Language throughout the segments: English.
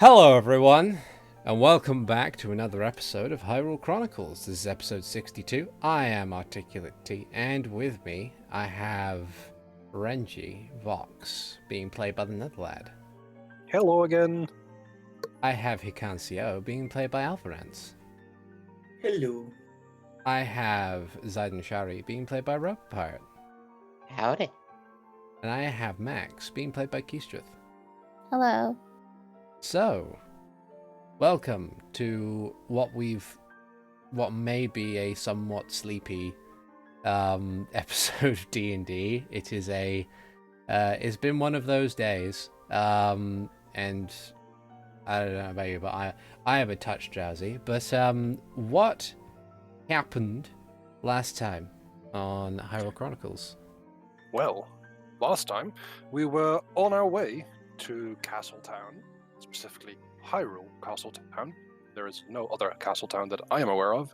Hello everyone, and welcome back to another episode of Hyrule Chronicles. This is episode 62. I am Articulate T, and with me I have Renji Vox, being played by the Netherlad. Hello again. I have Hikan Sio, being played by Alvarez. Hello. I have Zayden Shari, being played by Rope Pirate. Howdy. And I have Max, being played by Keistrith. Hello. So, welcome to what may be a somewhat sleepy episode of D&D. It is it's been one of those days, and I don't know about you, but I am a touch drowsy. But what happened last time on Hyrule Chronicles? Well, last time we were on our way to Castletown, specifically Hyrule Castletown. There is no other Castletown that I am aware of.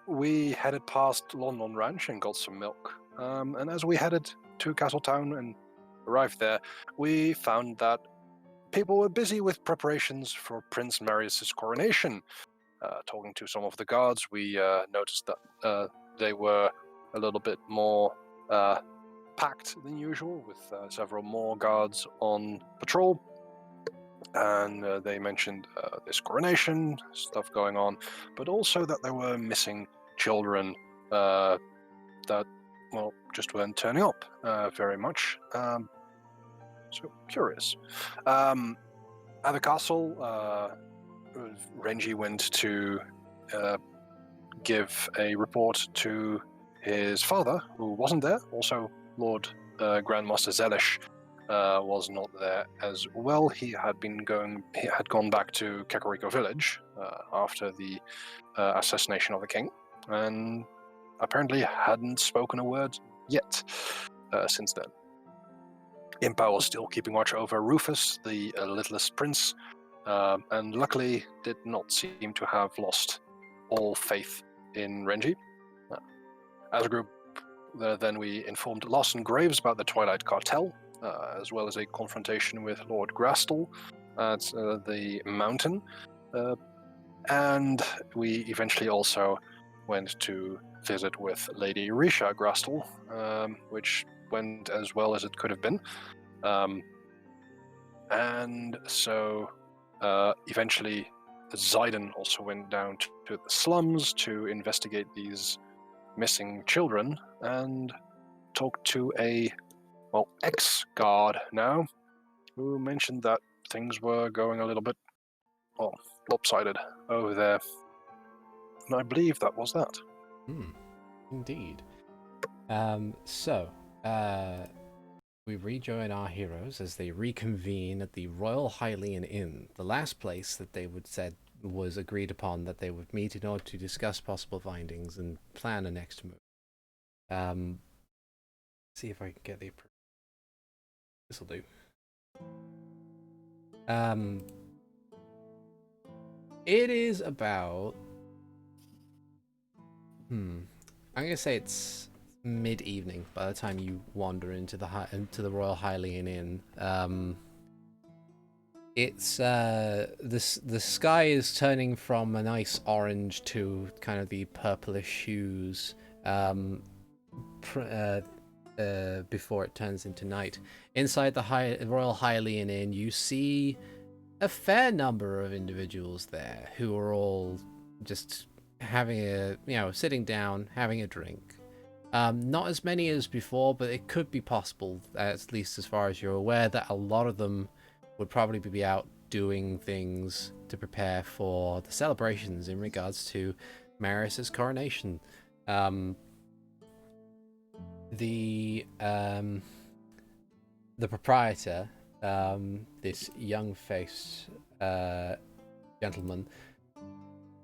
We headed past Lon Ranch and got some milk. And as we headed to Castletown and arrived there, we found that people were busy with preparations for Prince Marius's coronation. Talking to some of the guards, we noticed that they were a little bit more packed than usual, with several more guards on patrol. And they mentioned this coronation stuff going on, but also that there were missing children that, well, just weren't turning up very much. So curious. At the castle, Renji went to give a report to his father, who wasn't there. Also, Lord Grandmaster Zelish was not there as well. He had gone back to Kakariko village after the assassination of the king, and apparently hadn't spoken a word yet since then. Impa was still keeping watch over Rufus, the littlest prince, and luckily did not seem to have lost all faith in Renji. As a group, then we informed Lawson Graves about the Twilight Cartel, as well as a confrontation with Lord Grastel at the mountain. And we eventually also went to visit with Lady Risha Grastel, which went as well as it could have been. And so eventually Zayden also went down to the slums to investigate these missing children and talked to a ex-guard now, who mentioned that things were going a little bit, lopsided over there. And I believe that was that. Indeed. We rejoin our heroes as they reconvene at the Royal Hylian Inn, the last place that they said was agreed upon that they would meet in order to discuss possible findings and plan a next move. See if I can get the... This'll do. It is about... I'm gonna say it's mid-evening by the time you wander into the Royal Hylian Inn. It's the sky is turning from a nice orange to kind of the purplish hues before it turns into night. Inside the Royal Hylian Inn, you see a fair number of individuals there who are all just having sitting down, having a drink. Not as many as before, but it could be possible, at least as far as you're aware, that a lot of them would probably be out doing things to prepare for the celebrations in regards to Marius's coronation. The proprietor, this young-faced gentleman,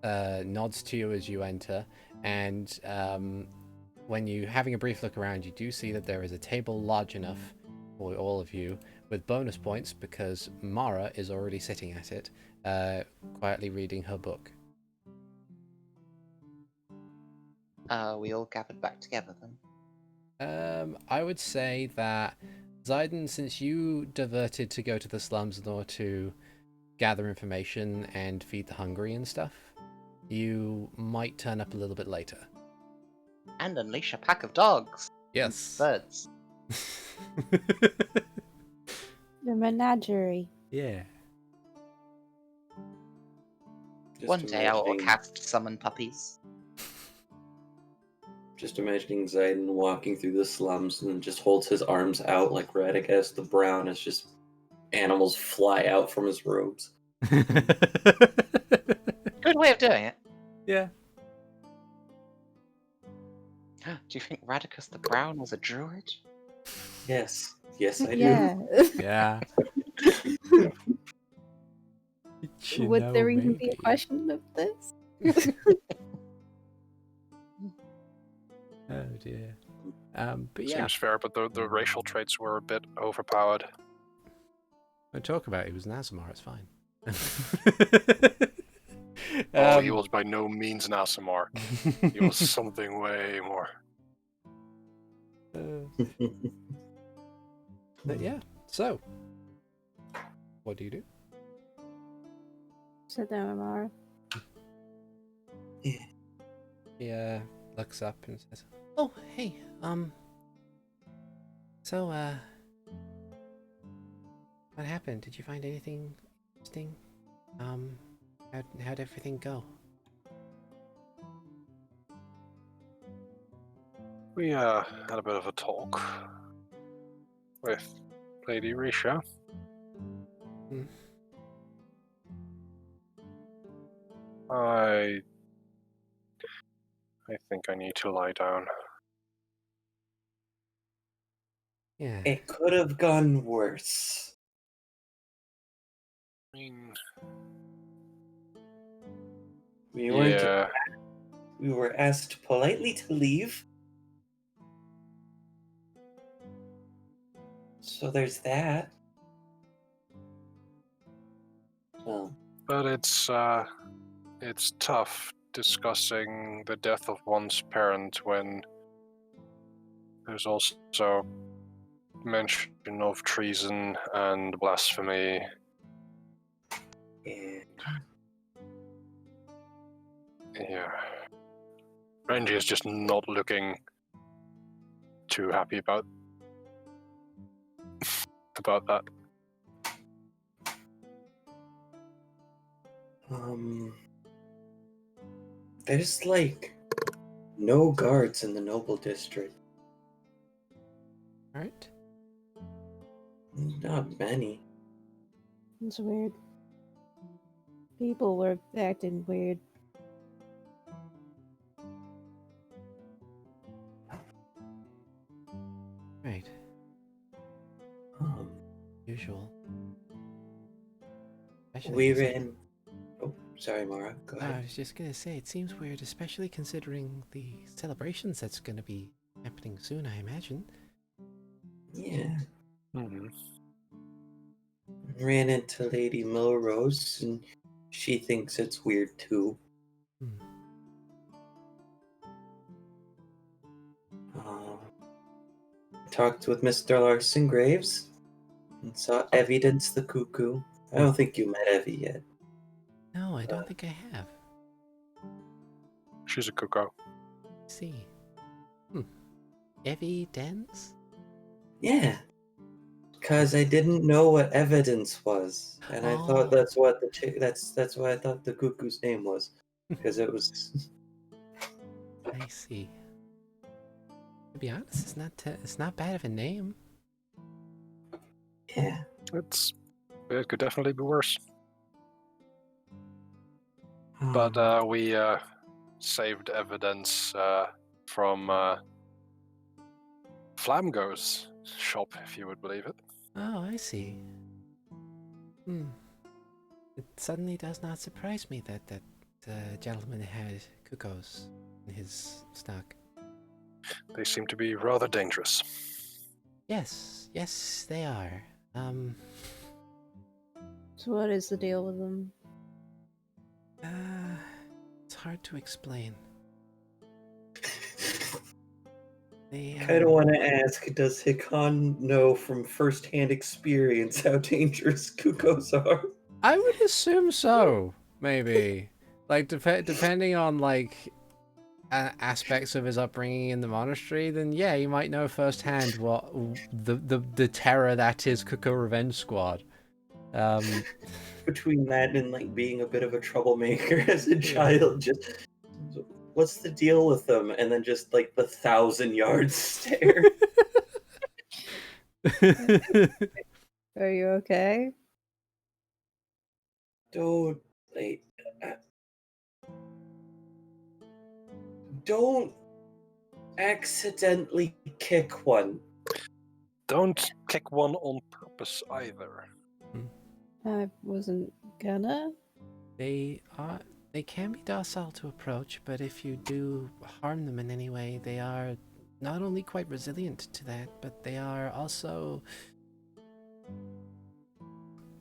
nods to you as you enter, and when you having a brief look around, you do see that there is a table large enough for all of you, with bonus points because Mara is already sitting at it, quietly reading her book. We all gathered back together then? I would say that Zayden, since you diverted to go to the slums in order to gather information and feed the hungry and stuff, you might turn up a little bit later. And unleash a pack of dogs. Yes. Birds. The menagerie. Yeah. Just One day I will imagining- cast summon puppies. Just imagining Zayden walking through the slums and just holds his arms out like Radagast the Brown as just animals fly out from his robes. Good way of doing it. Yeah. Do you think Radicus the Brown was a druid? Yes. Yes, I Yeah. Yeah. Would there even be a question of this? Oh dear. But yeah, Seems fair, but the racial traits were a bit overpowered. don't talk about it. He was an Azamar. It's fine. He was by no means an Asimar. He was something way more. But yeah. So, what do you do? Sit down, Amara. He looks up and says, "Oh, hey, so, what happened? Did you find anything interesting? How'd everything go?" We had a bit of a talk with Lady Risha. Hmm. I think I need to lie down. Yeah. It could have gone worse. I mean, We weren't. yeah, We were asked politely to leave. So there's that. Well, but it's tough discussing the death of one's parent when there's also mention of treason and blasphemy. yeah. Yeah. Renji is just not looking too happy about that. There's like no guards in the noble district. All right. Not many. It's weird. People were acting weird. Right. Usual. Especially We consider- ran. Oh, sorry, Mara. Go I ahead. was just gonna say, it seems weird, especially considering the celebrations that's gonna be happening soon, I imagine. Yeah. Mm-hmm. Ran into Lady Melrose, and she thinks it's weird too. Hmm. Talked with Mr. Larson Graves and saw Evidence the Cuckoo. I don't think you met Evie yet. No, I don't think I have. She's a cuckoo. See. Evidence? Yeah. Because I didn't know what evidence was, and I thought Oh. that's what that's why I thought the cuckoo's name was, because it was. I see. To be honest, it's not bad of a name. Yeah. It could definitely be worse. But we saved evidence from Flamgo's shop, if you would believe it. Oh, I see. It suddenly does not surprise me that gentleman had cuckoos in his stock. They seem to be rather dangerous. Yes, they are. So what is the deal with them? It's hard to explain. They, I don't want to ask, does Hikan know from first-hand experience how dangerous cuckoos are? I would assume so. Maybe, like, depending on like aspects of his upbringing in the monastery, then yeah, you might know firsthand what the terror that is Cuckoo Revenge Squad. Between that and like being a bit of a troublemaker as a child, just what's the deal with them? And then just like the 1,000-yard stare. Are you okay? Don't don't accidentally kick one. Don't kick one on purpose either. I wasn't gonna. They can be docile to approach, but if you do harm them in any way, they are not only quite resilient to that, but they are also,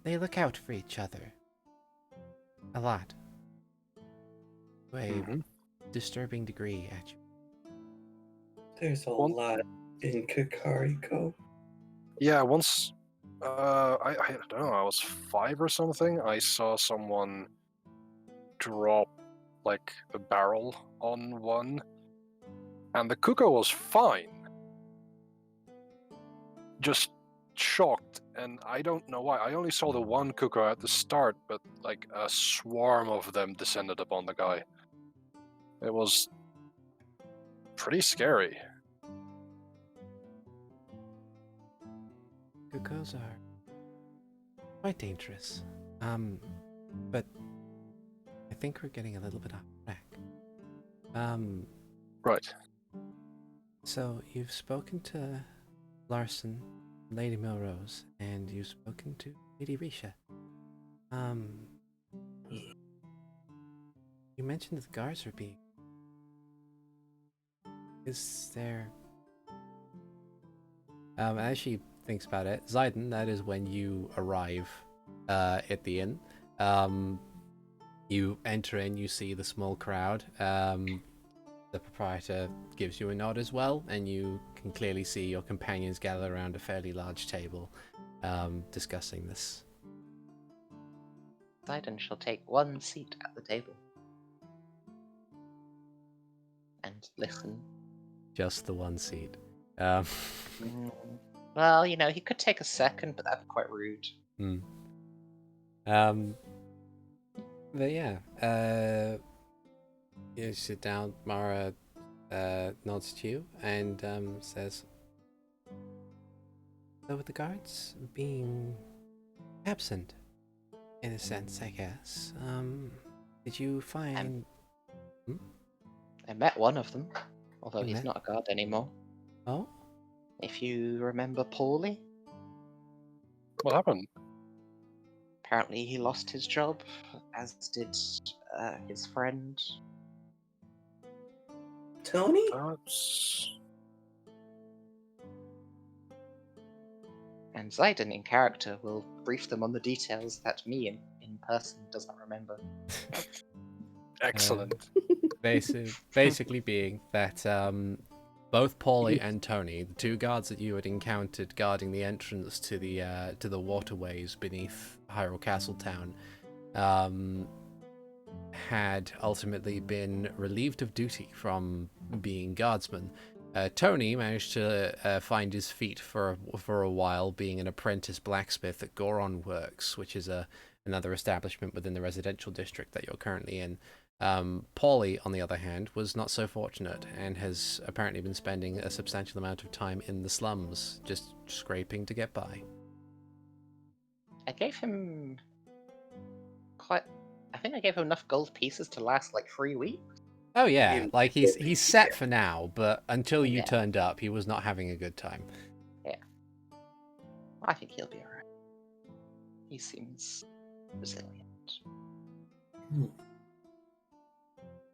they look out for each other a lot, to a disturbing degree, actually. There's a lot in Kakariko. Yeah, once I don't know, I was 5 or something. I saw someone drop like a barrel on one, and the cuckoo was fine, just shocked. And I don't know why. I only saw the one cuckoo at the start, but like a swarm of them descended upon the guy. It was pretty scary. Cuckoos are quite dangerous. But I think we're getting a little bit off track. Right. So you've spoken to Larson, Lady Melrose, and you've spoken to Lady Risha. You mentioned that the guards are being... Is there... as she thinks about it, Zayden, that is when you arrive at the inn. You enter in, you see the small crowd. The proprietor gives you a nod as well, and you can clearly see your companions gather around a fairly large table, discussing this. Zayden shall take one seat at the table. And listen. Just the one seat. Well, you know, he could take a second, but that'd be quite rude. But yeah, you sit down. Mara nods to you and says, "So with the guards being absent, in a sense, I guess, did you find?" I met one of them, although he's not a guard anymore. Oh? If you remember Paulie? What happened? Apparently he lost his job, as did his friend. Tony? And Zayden, in character, will brief them on the details that me in person does not remember. Excellent. Basically being that both Paulie and Tony, the two guards that you had encountered guarding the entrance to the waterways beneath Hyrule Castletown, had ultimately been relieved of duty from being guardsmen. Tony managed to find his feet for a while, being an apprentice blacksmith at Goron Works, which is another establishment within the residential district that you're currently in. Paulie, on the other hand, was not so fortunate and has apparently been spending a substantial amount of time in the slums, just scraping to get by. I gave him I think I gave him enough gold pieces to last like 3 weeks. Oh yeah, like he's set for now, but until you turned up, he was not having a good time. Yeah. I think he'll be alright. He seems resilient.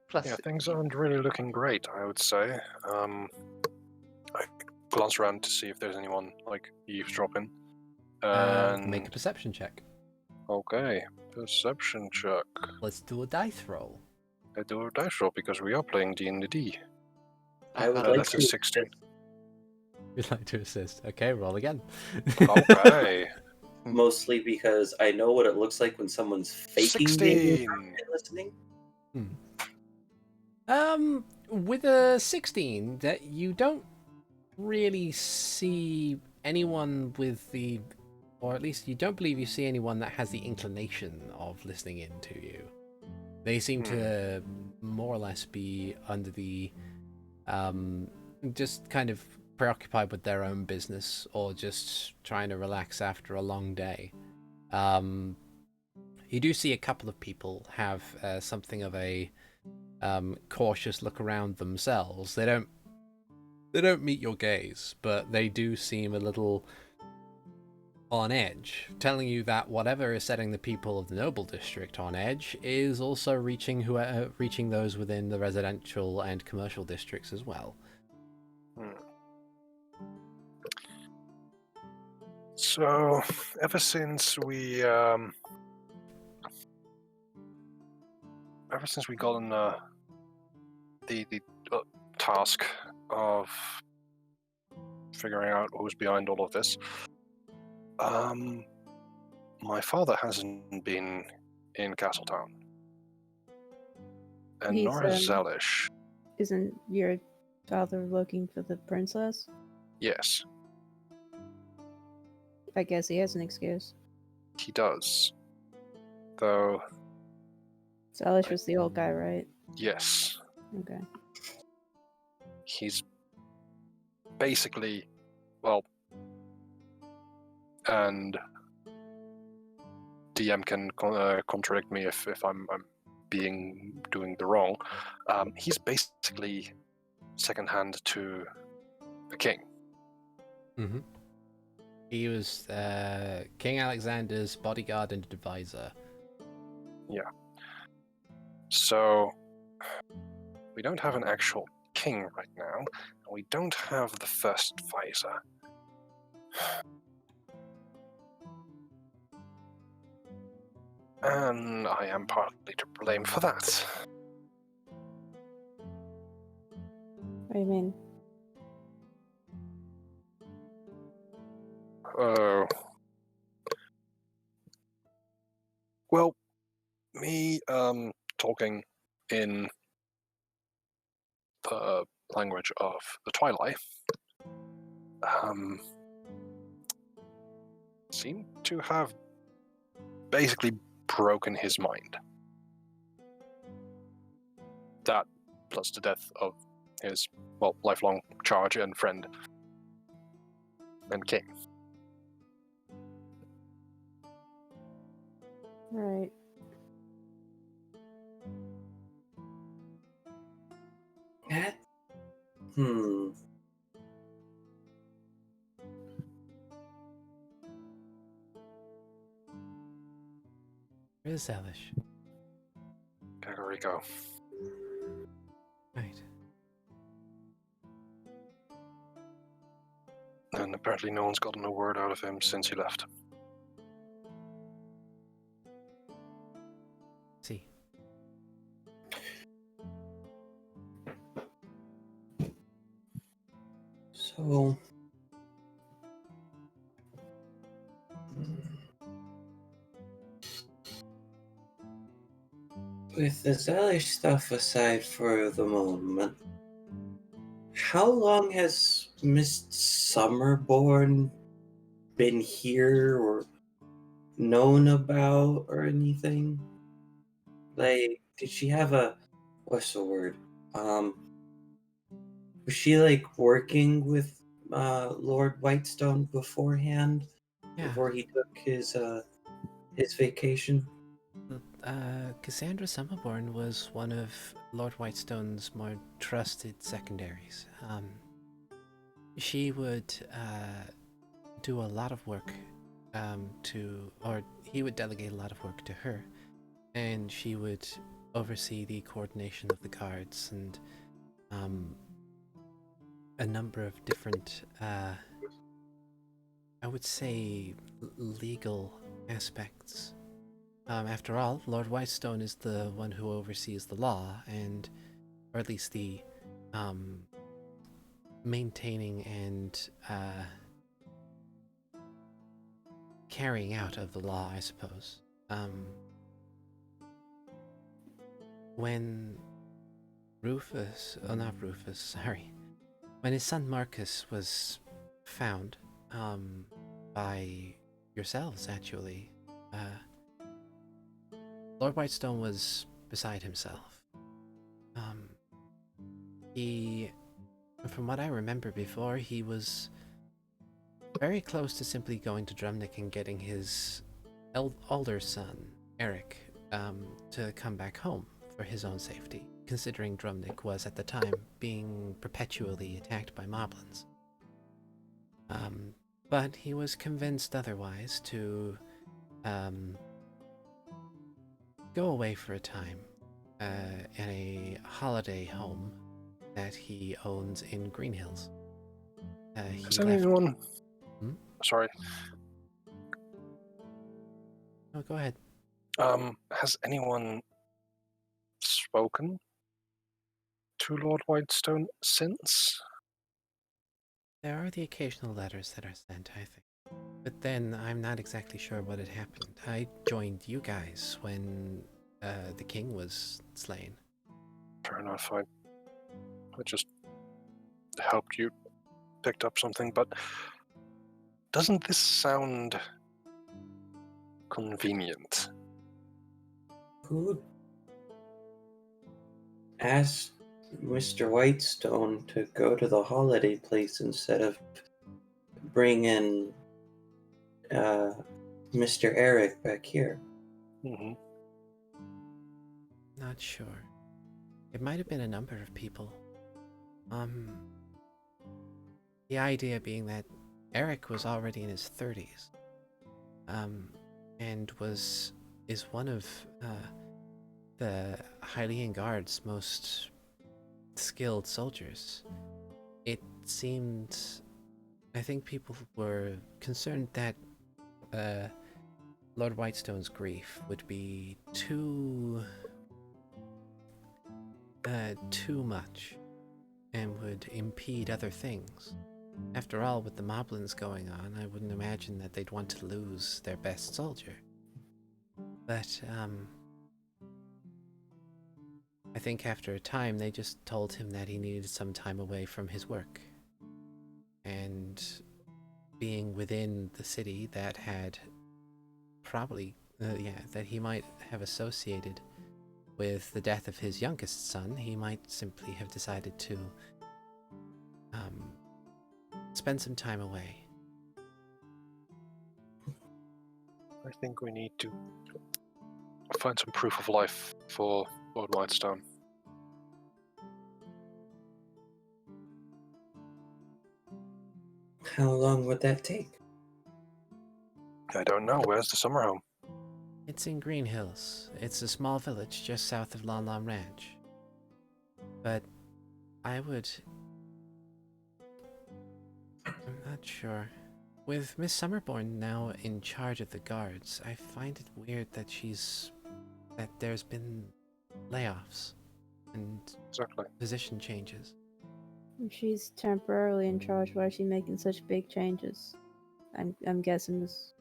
Plus, yeah, things aren't really looking great, I would say. I glance around to see if there's anyone like eavesdropping. Make a perception check. Okay, perception check. Let's do a dice roll. I do a dice roll because we are playing D&D. I would like that's to. a 16. You'd like to assist. Okay, roll again. Okay. mostly because I know what it looks like when someone's faking being 16. listening. With a 16, that you don't really see anyone with the, or at least you don't believe you see anyone that has the inclination of listening in to you. They seem to more or less be under the, just kind of preoccupied with their own business or just trying to relax after a long day. You do see a couple of people have something of a cautious look around themselves. They don't meet your gaze, but they do seem a little on edge, telling you that whatever is setting the people of the Noble District on edge is also reaching those within the residential and commercial districts as well. So, ever since we got on the task of figuring out who's behind all of this, my father hasn't been in Castletown, and nor has Zelish. Isn't your father looking for the princess? Yes, I guess he has an excuse. he does. Though, Salish was the old guy, right? yes, Okay. he's basically, well, and DM can contradict me if I'm doing the wrong. He's basically second hand to the king. Mm-hmm. He was King Alexander's bodyguard and advisor. Yeah. So we don't have an actual king right now, and we don't have the first advisor. And I am partly to blame for that. What do you mean? Oh. Well, me talking in the language of the Twilight seemed to have basically broken his mind. That, plus the death of his, well, lifelong charge and friend and king. Right. That? Where is Zelish? Kakariko. Right. And apparently no one's gotten a word out of him since he left. See. So... with the Zelish stuff aside for the moment, how long has Miss Summerborne been here or known about or anything? Like, did she have a, what's the word? Was she like working with Lord Whitestone beforehand? Yeah. Before he took his vacation? Cassandra Summerborne was one of Lord Whitestone's more trusted secondaries. She would do a lot of work he would delegate a lot of work to her, and she would oversee the coordination of the guards and a number of different, I would say, legal aspects. After all, Lord Whitestone is the one who oversees the law, or at least the maintaining and carrying out of the law, I suppose. When when his son Marcus was found, by yourselves, actually, Lord Whitestone was beside himself. From what I remember before, he was very close to simply going to Drumnik and getting his older son, Eric, to come back home for his own safety, considering Drumnik was at the time being perpetually attacked by moblins. But he was convinced otherwise to go away for a time in a holiday home that he owns in Green Hills. Has anyone... Sorry. Oh, go ahead. Has anyone spoken to Lord Whitestone since? There are the occasional letters that are sent, I think. But then I'm not exactly sure what had happened. I joined you guys when the king was slain. Fair enough. I just helped you, picked up something, but doesn't this sound convenient? Who asked Mr. Whitestone to go to the holiday place instead of bringing Mr. Eric back here? Mm-hmm. Not sure. It might have been a number of people. The idea being that Eric was already in his 30s, and is one of the Hylian Guard's most skilled soldiers. It seemed, I think people were concerned that Lord Whitestone's grief would be too much and would impede other things. After all, with the moblins going on, I wouldn't imagine that they'd want to lose their best soldier. But I think after a time they just told him that he needed some time away from his work. And being within the city that had probably, that he might have associated with the death of his youngest son, he might simply have decided to spend some time away. I think we need to find some proof of life for Lord Whitestone. How long would that take? I don't know. Where's the summer home? It's in Green Hills. It's a small village just south of Lon Lon Ranch. But I'm not sure. With Miss Summerborne now in charge of the guards, I find it weird that there's been layoffs and Exactly. position changes. She's temporarily in charge. Why is she making such big changes? I'm guessing this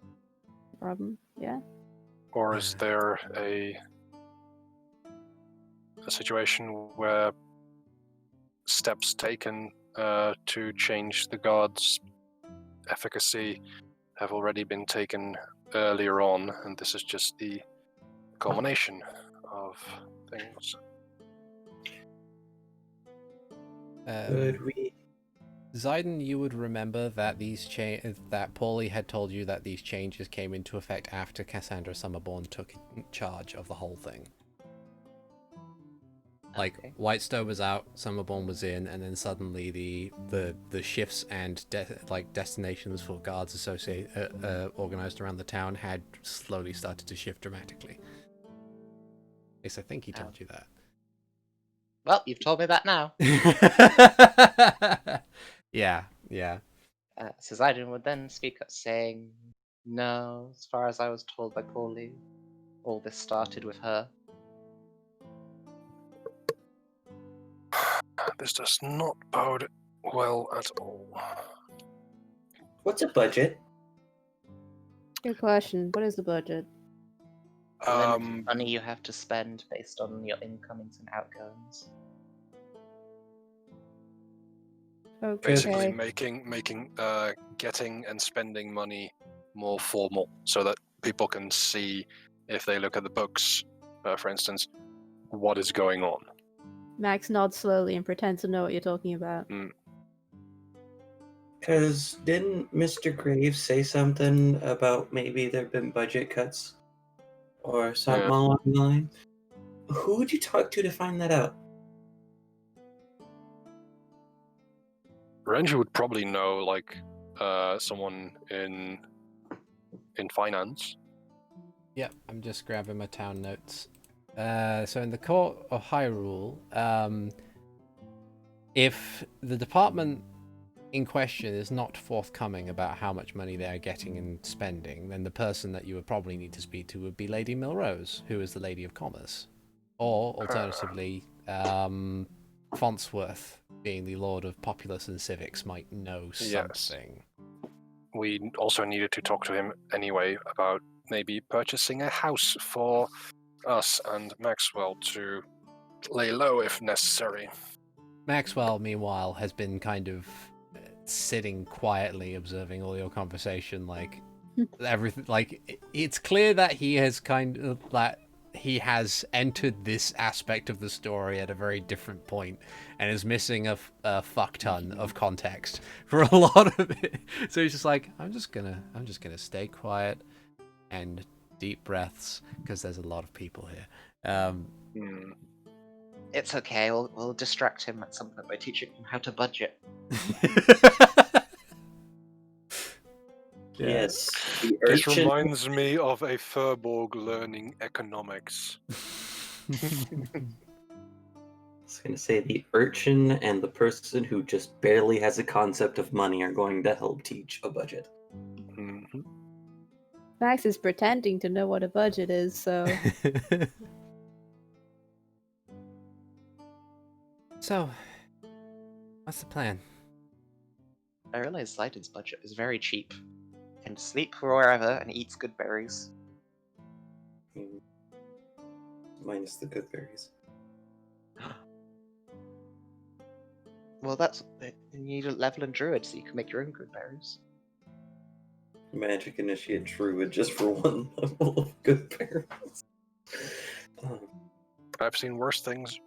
problem. Yeah. Or is there a situation where steps taken to change the guard's efficacy have already been taken earlier on, and this is just the culmination of things? Could we? Zayden, you would remember that that Paulie had told you that these changes came into effect after Cassandra Summerborne took charge of the whole thing. Like, Okay. Whitestone was out, Summerborne was in, and then suddenly the shifts and destinations for guards organized around the town had slowly started to shift dramatically. At least I think he told you that. Well, you've told me that now. Yeah. So Zidon would then speak up saying, no, as far as I was told by Paulie, all this started with her. This does not bode well at all. What's a budget? Good question. What is the budget? Limited money you have to spend based on your incomings and outgoings. Okay. Basically, making getting and spending money more formal, so that people can see if they look at the books, for instance, what is going on. Max nods slowly and pretends to know what you're talking about. Because didn't Mr. Graves say something about maybe there have been budget cuts or something along the line? Who would you talk to find that out? Renji would probably know, like, someone in finance. Yep, I'm just grabbing my town notes. So in the court of Hyrule, if the department in question is not forthcoming about how much money they are getting and spending, then the person that you would probably need to speak to would be Lady Milrose, who is the Lady of Commerce. Or, alternatively, Fontsworth, being the Lord of Populace and Civics, might know something. Yes. We also needed to talk to him anyway about maybe purchasing a house for us and Maxwell to lay low if necessary. Maxwell, meanwhile, has been kind of sitting quietly observing all your conversation, like everything. Like, it's clear that he has he has entered this aspect of the story at a very different point and is missing a fuck ton of context for a lot of it. So he's just like, I'm just gonna stay quiet and deep breaths because there's a lot of people here. It's okay. We'll distract him at some point by teaching him how to budget. Yes. This reminds me of a Furborg learning economics. I was going to say the urchin and the person who just barely has a concept of money are going to help teach a budget. Mm-hmm. Max is pretending to know what a budget is, so... So, what's the plan? I realize Zayden's budget is very cheap. Can sleep wherever and eats good berries. Minus the good berries. Well, you need a level in druid so you can make your own good berries. Magic Initiate Druid just for one level of good berries. I've seen worse things.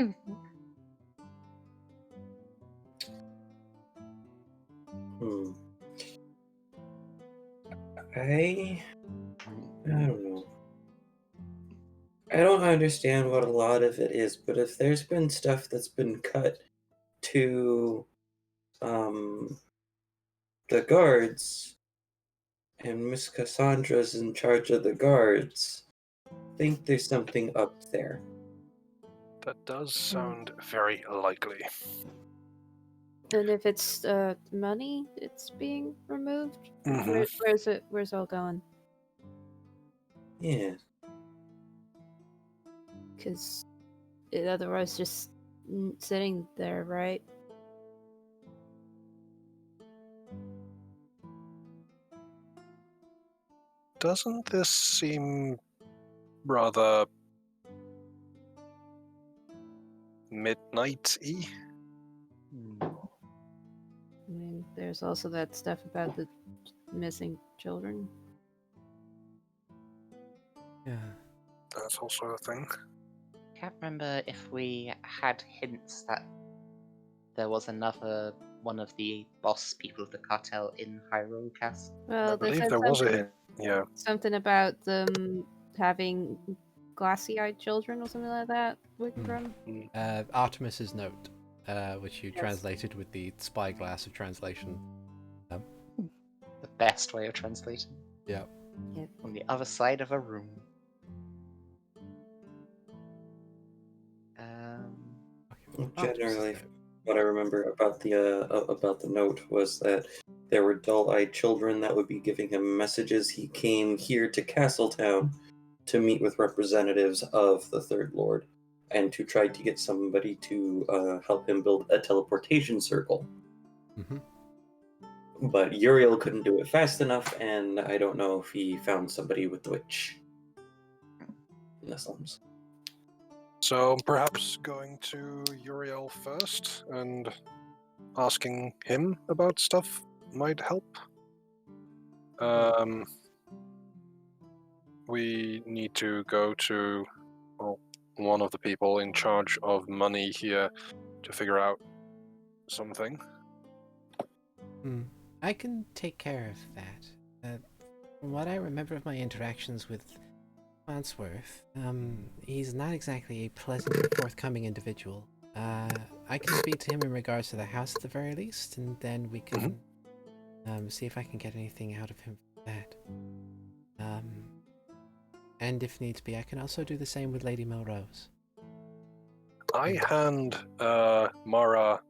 I don't know. I don't understand what a lot of it is, but if there's been stuff that's been cut to the guards, and Miss Cassandra's in charge of the guards, I think there's something up there. That does sound very likely. And if it's money, it's being removed? Mm-hmm. Where's it all going? Yeah. Because it otherwise just sitting there, right? Doesn't this seem rather midnight-y? I mean, there's also that stuff about the missing children. Yeah. That's also a thing. Can't remember if we had hints that there was another one of the boss people of the cartel in Hyrule Castle. Well, I believe there was a hint. Yeah. Something about them having glassy-eyed children or something like that. Wickedrum. Artemis's note, which you translated with the spyglass of translation. The best way of translating. Yeah. On the other side of a room. Generally, what I remember about the note was that there were dull-eyed children that would be giving him messages. He came here to Castletown to meet with representatives of the Third Lord and to try to get somebody to help him build a teleportation circle. Mm-hmm. But Uriel couldn't do it fast enough, and I don't know if he found somebody with the witch in the slums. So perhaps going to Uriel first and asking him about stuff might help. We need to go to one of the people in charge of money here to figure out something. I can take care of that. From what I remember of my interactions with Farnsworth, he's not exactly a pleasant and forthcoming individual. I can speak to him in regards to the house at the very least, and then we can see if I can get anything out of him for that. And if needs be, I can also do the same with Lady Melrose. I hand Mara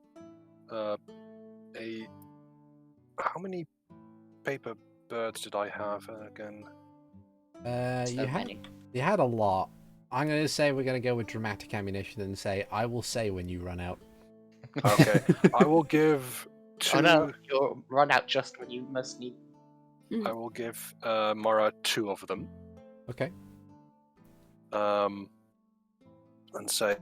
how many paper birds did I have again? You had a lot. I'm going to say we're going to go with dramatic ammunition and say, I will say when you run out. Okay, I will give 2... Oh no, you'll run out just when you most need. I will give Mara 2 of them. Okay. And say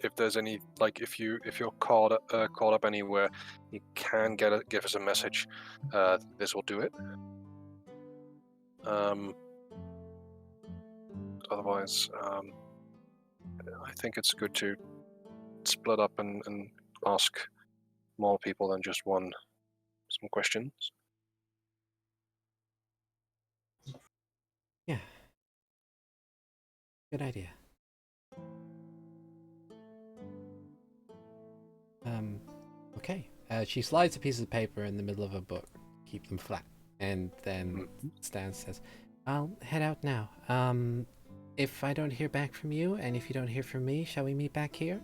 if there's any, like, if you're caught up anywhere, you can give us a message. This will do it. Otherwise, I think it's good to split up and ask more people than just one some questions. Yeah. Good idea. Okay. She slides a piece of paper in the middle of a book, keep them flat, and then stands and says, I'll head out now. If I don't hear back from you, and if you don't hear from me, shall we meet back here?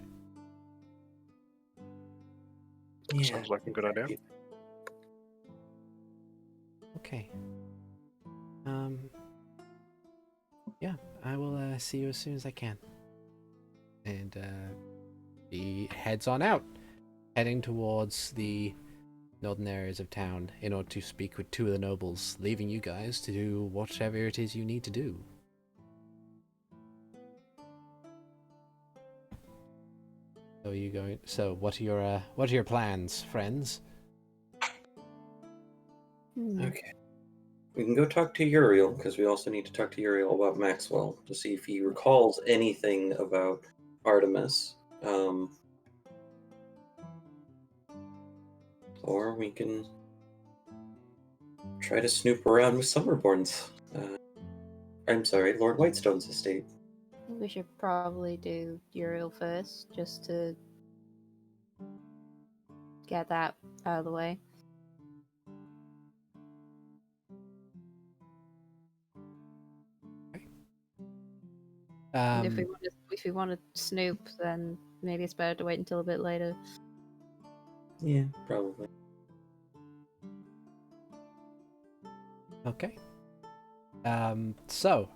Yeah. Sounds like a good idea. Okay. Yeah, I will see you as soon as I can. And he heads on out, heading towards the northern areas of town in order to speak with 2 of the nobles, leaving you guys to do whatever it is you need to do. So what are your plans, friends? Okay. We can go talk to Uriel, because we also need to talk to Uriel about Maxwell to see if he recalls anything about Artemis. Or we can try to snoop around with Summerborne's. I'm sorry, Lord Whitestone's estate. I think we should probably do Uriel first, just to get that out of the way. And if we want to snoop, then maybe it's better to wait until a bit later. Yeah, probably. Okay. So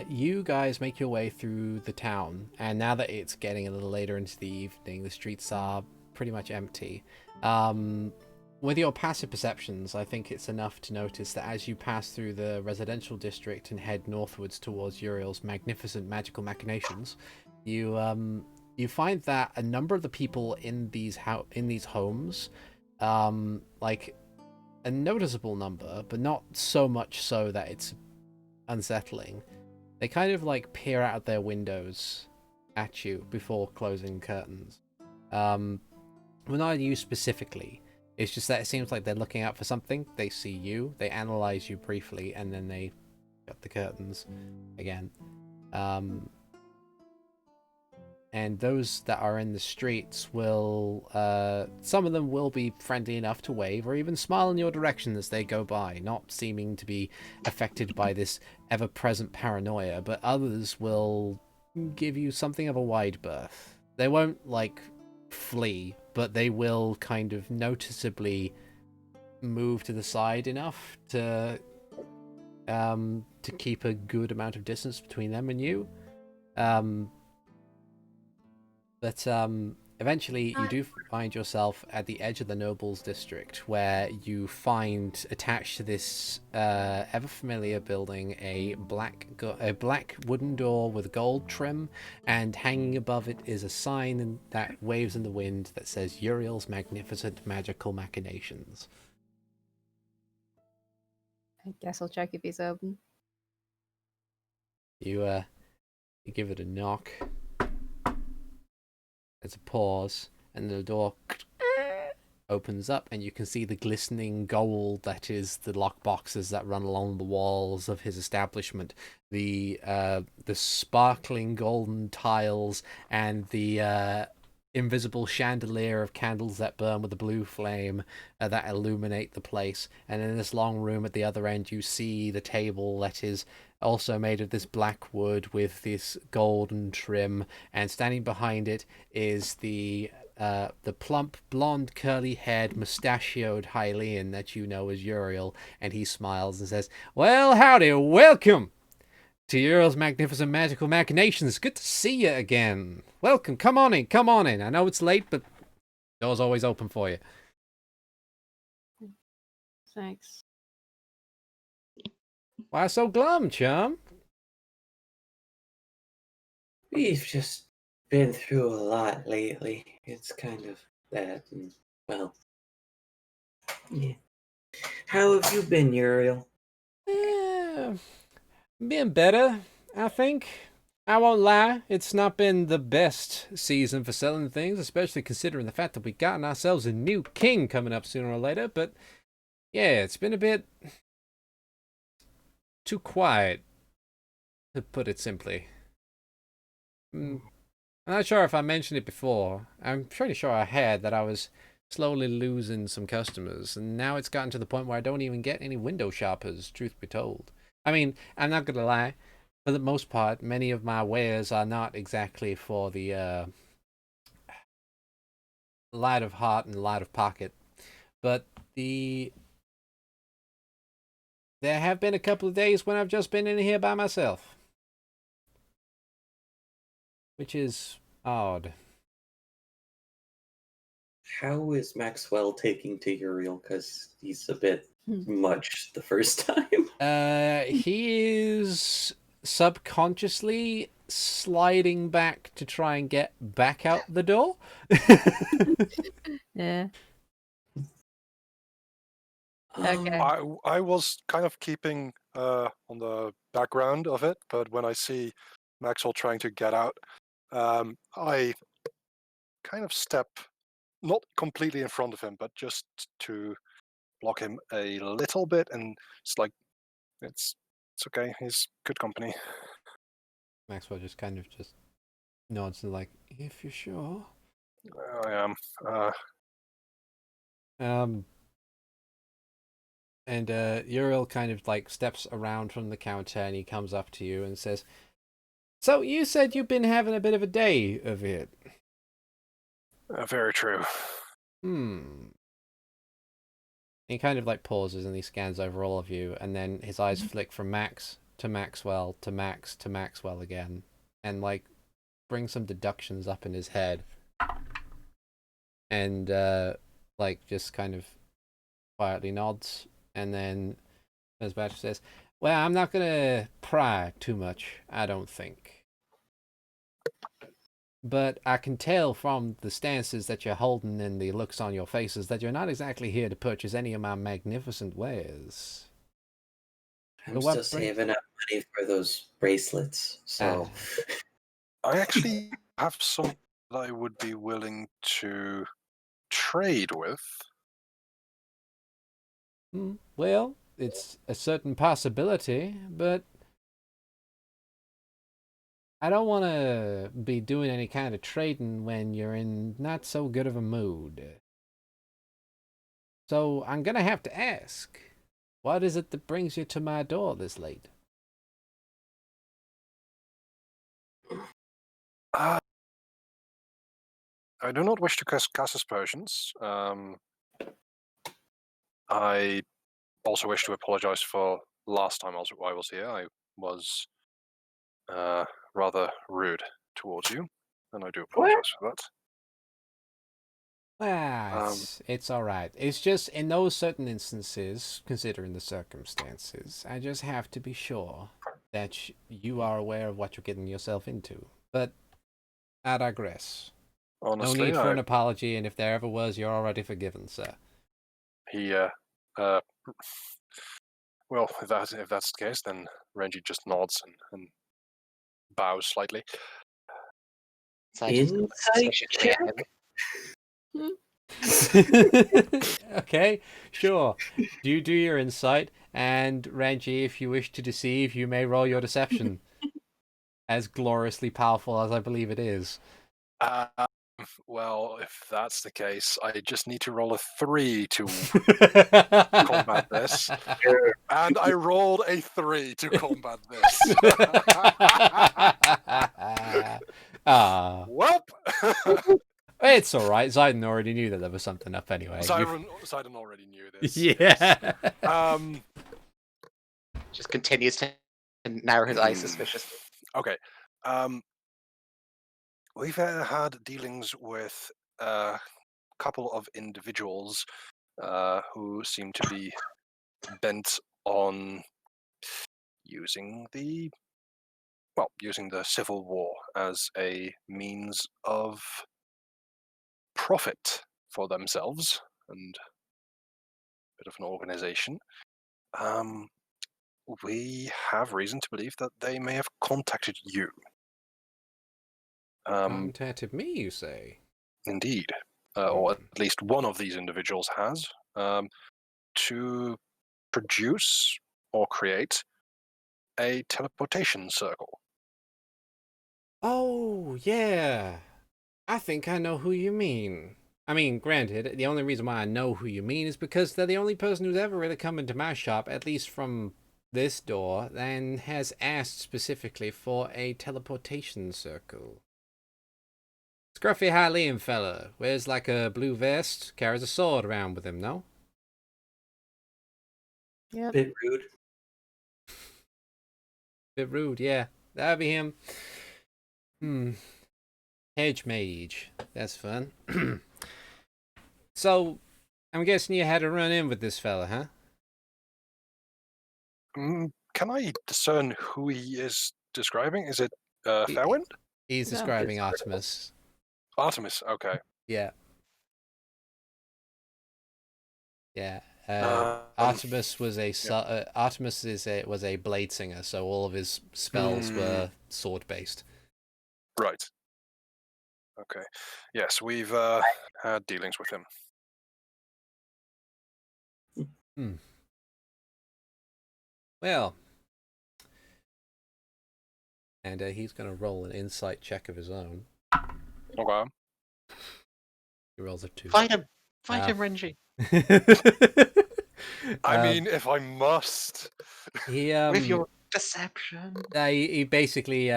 you guys make your way through the town, and now that it's getting a little later into the evening, the streets are pretty much empty. With your passive perceptions, I think it's enough to notice that as you pass through the residential district and head northwards towards Uriel's magnificent magical machinations, you find that a number of the people in these homes, like a noticeable number, but not so much so that it's unsettling. They kind of like peer out of their windows at you before closing curtains. Well, not you specifically. It's just that it seems like they're looking out for something. They see you, they analyze you briefly, and then they shut the curtains again. And those that are in the streets will, some of them will be friendly enough to wave or even smile in your direction as they go by, not seeming to be affected by this ever-present paranoia, but others will give you something of a wide berth. They won't, like, flee, but they will kind of noticeably move to the side enough to keep a good amount of distance between them and you. But eventually, you do find yourself at the edge of the nobles district, where you find attached to this ever familiar building a black wooden door with gold trim, and hanging above it is a sign that waves in the wind that says Uriel's Magnificent Magical Machinations. I guess I'll check if he's open. You give it a knock. There's a pause, and the door opens up, and you can see the glistening gold that is the lockboxes that run along the walls of his establishment, the sparkling golden tiles, and the invisible chandelier of candles that burn with a blue flame that illuminate the place. And in this long room at the other end, you see the table that is also made of this black wood with this golden trim, and standing behind it is the plump, blonde, curly-haired, mustachioed Hylian that you know as Uriel, and he smiles and says, "Well, howdy, welcome to Uriel's Magnificent Magical Machinations. Good to see you again. Welcome, come on in, come on in. I know it's late, but door's always open for you." Thanks. Why so glum, chum? We've just been through a lot lately. It's kind of that, and, well, yeah. How have you been, Uriel? Been better, I think. I won't lie, it's not been the best season for selling things, especially considering the fact that we've gotten ourselves a new king coming up sooner or later, but yeah, it's been a bit too quiet, to put it simply. I'm not sure if I mentioned it before. I'm pretty sure I had, that I was slowly losing some customers, and now it's gotten to the point where I don't even get any window shoppers, truth be told. I mean, I'm not gonna lie, for the most part, many of my wares are not exactly for the light of heart and light of pocket, but there have been a couple of days when I've just been in here by myself, which is odd. How is Maxwell taking to Uriel? Because he's a bit much the first time. He is subconsciously sliding back to try and get back out the door. Yeah. Okay. I was kind of keeping on the background of it, but when I see Maxwell trying to get out, I kind of step not completely in front of him, but just to block him a little bit, and it's like it's okay. He's good company. Maxwell just kind of just nods and like, if you're sure. I am. And Uriel kind of like steps around from the counter, and he comes up to you and says, "So you said you've been having a bit of a day of it." Very true. He kind of like pauses and he scans over all of you, and then his eyes flick from Max to Maxwell to Max to Maxwell again, and like bring some deductions up in his head, and like just kind of quietly nods, and then as Batch says, "Well, I'm not gonna pry too much, I don't think. But I can tell from the stances that you're holding and the looks on your faces that you're not exactly here to purchase any of my magnificent wares." I'm still saving up money for those bracelets, so... I actually have some that I would be willing to trade with. Well, it's a certain possibility, but I don't want to be doing any kind of trading when you're in not so good of a mood. So I'm gonna have to ask, what is it that brings you to my door this late? I do not wish to cast aspersions. I also wish to apologize for last time I was here. I was rather rude towards you, and I do apologize for that. It's all right. It's just in those certain instances, considering the circumstances, I just have to be sure that you are aware of what you're getting yourself into. But I digress. Honestly, no need for an apology, and if there ever was, you're already forgiven, sir. Well, if that's the case, then Renji just nods and bows slightly. So I just Insight suspiciously at him. Okay, sure. Do your insight, and Renji, if you wish to deceive, you may roll your deception. As gloriously powerful as I believe it is. Well, if that's the case, I just need to roll a 3 to combat this. And I rolled a 3 to combat this. Well, it's all right. Zayden already knew that there was something up anyway. Zayden already knew this. Yeah. Yes. Just continues to narrow his eyes suspiciously. Okay. We've had dealings with a couple of individuals who seem to be bent on using the Civil War as a means of profit for themselves and a bit of an organization. We have reason to believe that they may have contacted you. Contacted me, you say? Indeed. Or at least one of these individuals has, to produce or create a teleportation circle. Oh, yeah. I think I know who you mean. I mean, granted, the only reason why I know who you mean is because they're the only person who's ever really come into my shop, at least from this door, and has asked specifically for a teleportation circle. Scruffy Hylian fella, wears like a blue vest, carries a sword around with him, no? Yep. Bit rude. Bit rude, yeah. That'd be him. Hedge mage. That's fun. So, I'm guessing you had a run-in with this fella, huh? Can I discern who he is describing? Is it Fairwind? He's No, describing it's Artemis. Artemis, okay. Yeah. Yeah. Artemis was a Artemis was a blade singer, so all of his spells were sword based. Right. Okay. Yes, we've had dealings with him. Well, and he's going to roll an insight check of his own. Okay. He rolls a 2. Fight him, Renji. I mean, if I must. He With your deception. he basically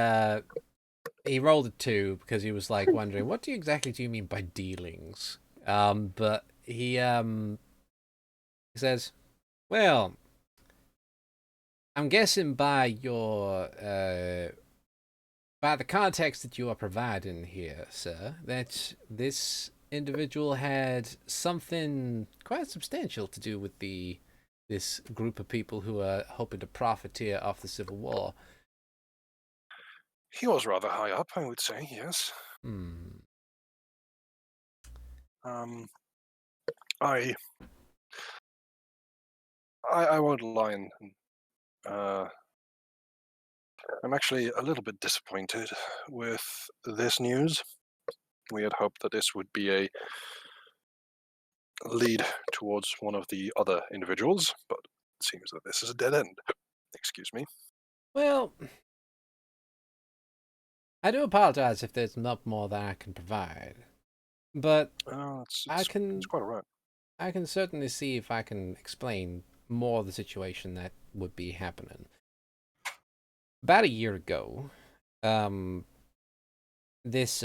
he rolled a 2 because he was like wondering what exactly do you mean by dealings? But he says, well, I'm guessing by your by the context that you are providing here, sir, that this individual had something quite substantial to do with this group of people who are hoping to profiteer off the Civil War. He was rather high up, I would say, yes. I won't lie and I'm actually a little bit disappointed with this news. We had hoped that this would be a lead towards one of the other individuals, but it seems that this is a dead end. Excuse me. Well, I do apologize if there's not more that I can provide, but It's quite alright. I can certainly see if I can explain more of the situation that would be happening. About a year ago, this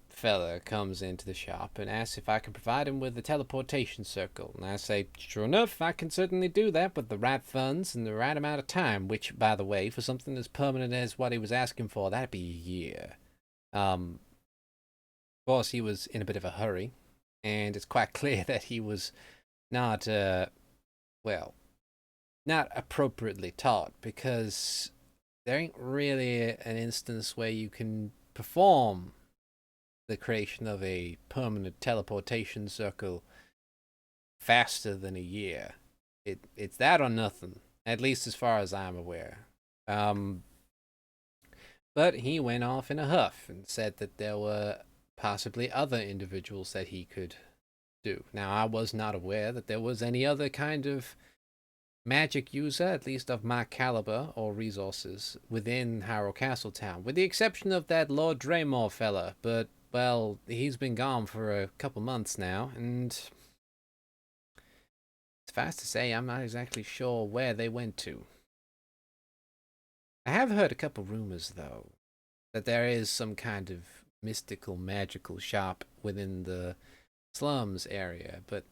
fella comes into the shop and asks if I can provide him with a teleportation circle. And I say, sure enough, I can certainly do that with the right funds and the right amount of time, which, by the way, for something as permanent as what he was asking for, that'd be a year. course, he was in a bit of a hurry, and it's quite clear that he was not, well, not appropriately taught, because there ain't really an instance where you can perform the creation of a permanent teleportation circle faster than a year. It's that or nothing, at least as far as I'm aware. But he went off in a huff and said that there were possibly other individuals that he could do. Now, I was not aware that there was any other kind of magic user, at least of my caliber or resources, within Hyrule Castletown, with the exception of that Lord Draymore fella. But, well, he's been gone for a couple months now, and it's fast to say I'm not exactly sure where they went to. I have heard a couple rumors, though, that there is some kind of mystical, magical shop within the slums area, but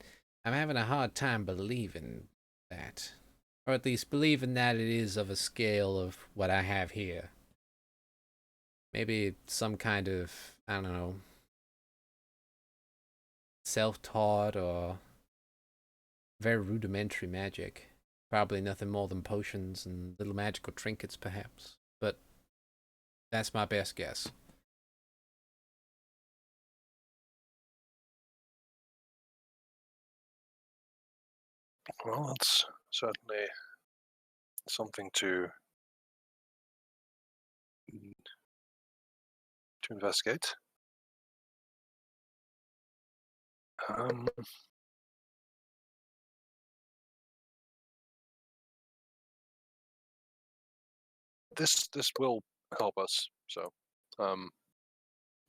I'm having a hard time believing that. Or at least believing that it is of a scale of what I have here. Maybe some kind of, I don't know, self-taught or very rudimentary magic. Probably nothing more than potions and little magical trinkets, perhaps. But that's my best guess. Well, that's certainly something to investigate. This will help us. So,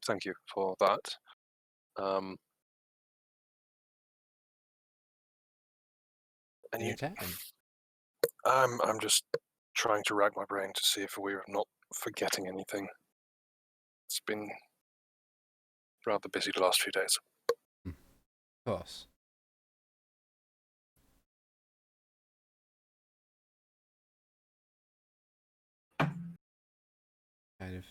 thank you for that. And you, I'm just trying to rack my brain to see if we're not forgetting anything. It's been rather busy the last few days. Of course. Kind of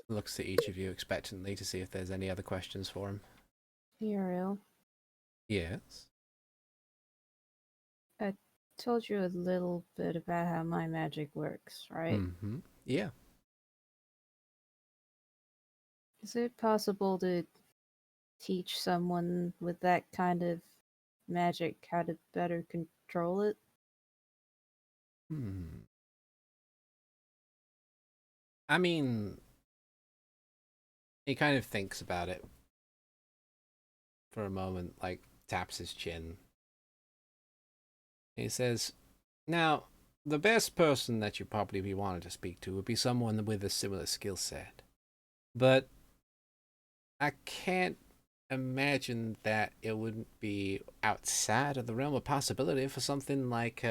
looks at each of you expectantly to see if there's any other questions for him. Uriel, Yes. I told you a little bit about how my magic works, right? Mm-hmm. Yeah. Is it possible to teach someone with that kind of magic how to better control it? I mean, he kind of thinks about it for a moment, like taps his chin. He says, now, the best person that you probably be wanting to speak to would be someone with a similar skill set. But I can't imagine that it wouldn't be outside of the realm of possibility for something like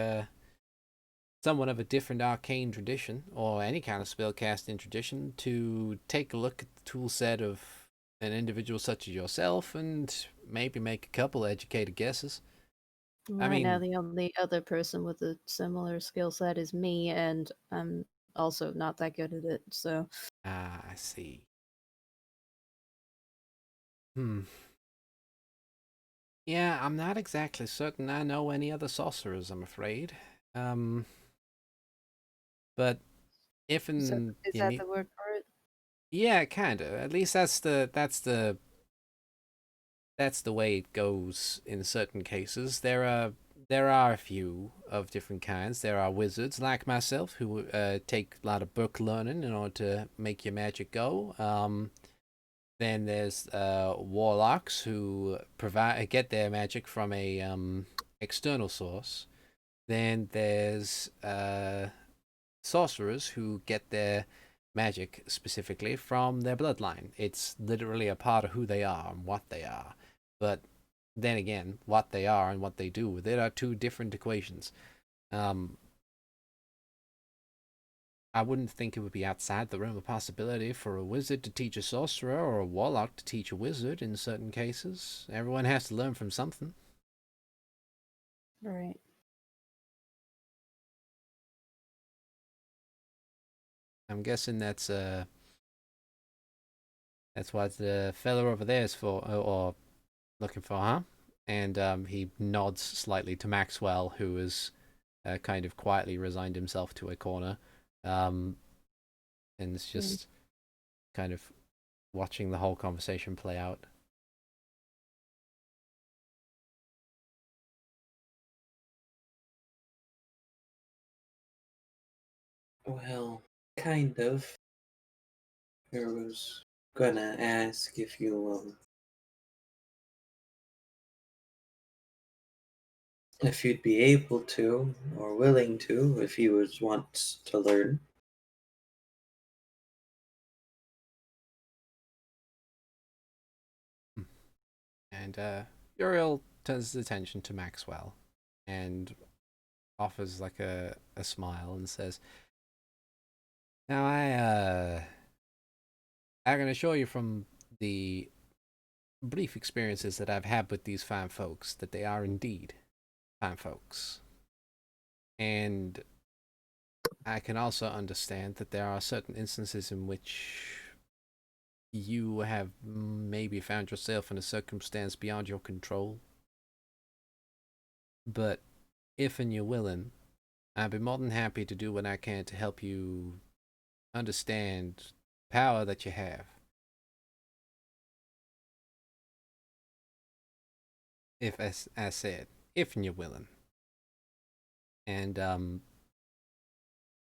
someone of a different arcane tradition or any kind of spellcasting tradition to take a look at the tool set of an individual such as yourself and maybe make a couple educated guesses. Right now, the only other person with a similar skill set is me, and I'm also not that good at it, so... Ah, I see. Yeah, I'm not exactly certain I know any other sorcerers, I'm afraid. But if Is in that the word for it? Yeah, kinda. At least that's the way it goes in certain cases. There are a few of different kinds. There are wizards like myself who take a lot of book learning in order to make your magic go. Then there's warlocks who get their magic from a external source. Then there's sorcerers who get their magic specifically from their bloodline. It's literally a part of who they are and what they are. But then again, what they are and what they do with it are two different equations. I wouldn't think it would be outside the realm of possibility for a wizard to teach a sorcerer or a warlock to teach a wizard in certain cases. Everyone has to learn from something. Right. I'm guessing that's That's what the fella over there is for, or looking for, huh? And he nods slightly to Maxwell, who is kind of quietly resigned himself to a corner, and it's just kind of watching the whole conversation play out. Well, kind of. I was gonna ask if if you'd be able to or willing to if you would want to learn. And Uriel turns his attention to Maxwell and offers like a smile and says, "Now I can assure you from the brief experiences that I've had with these fine folks that they are indeed fine folks. And I can also understand that there are certain instances in which you have maybe found yourself in a circumstance beyond your control. But if and you're willing, I'd be more than happy to do what I can to help you understand the power that you have. If, as I said, if and you're willing." And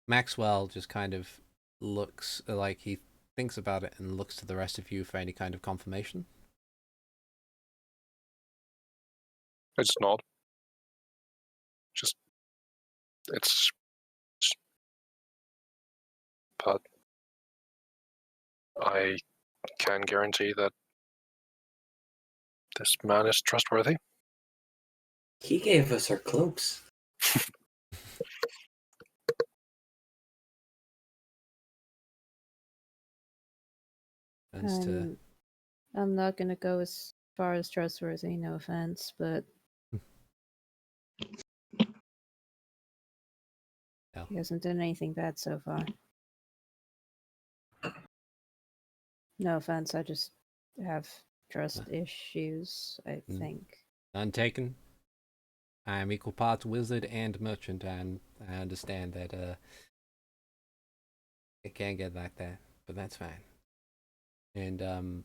Maxwell just kind of looks like he thinks about it and looks to the rest of you for any kind of confirmation. It's not. Just it's. But I can guarantee that this man is trustworthy. He gave us our cloaks. I'm not gonna go as far as trustworthy, no offense, but No. he hasn't done anything bad so far. No offense, I just have trust issues, I think. None taken. I am equal parts wizard and merchant, and I understand that it can get like that, but that's fine. And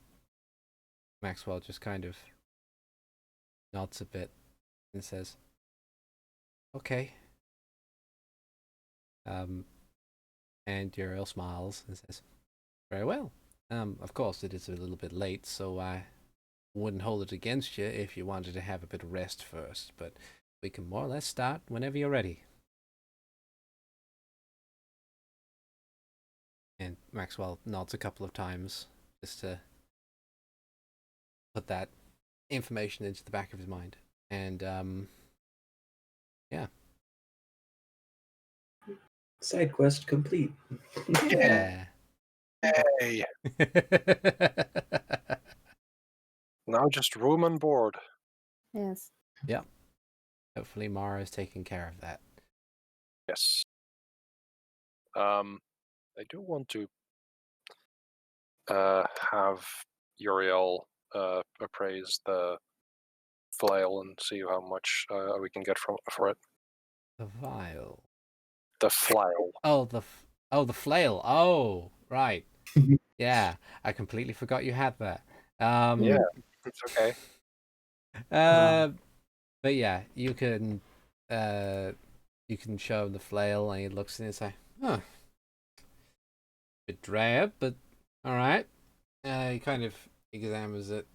Maxwell just kind of nods a bit and says, "Okay." And Uriel smiles and says, "Very well. Of course, it is a little bit late, so I wouldn't hold it against you if you wanted to have a bit of rest first, but we can more or less start whenever you're ready." And Maxwell nods a couple of times just to put that information into the back of his mind. And yeah. Side quest complete. Yeah. Hey, now just room and board. Yes. Yep. Hopefully Mara is taking care of that. Yes. I do want to have Uriel appraise the flail and see how much we can get for it. The vial. The flail. Oh, the flail. Oh, right. Yeah, I completely forgot you had that. Yeah, it's okay. But yeah, you can show him the flail, and he looks at it and say, "Huh, bit drab, but all right." He kind of examines it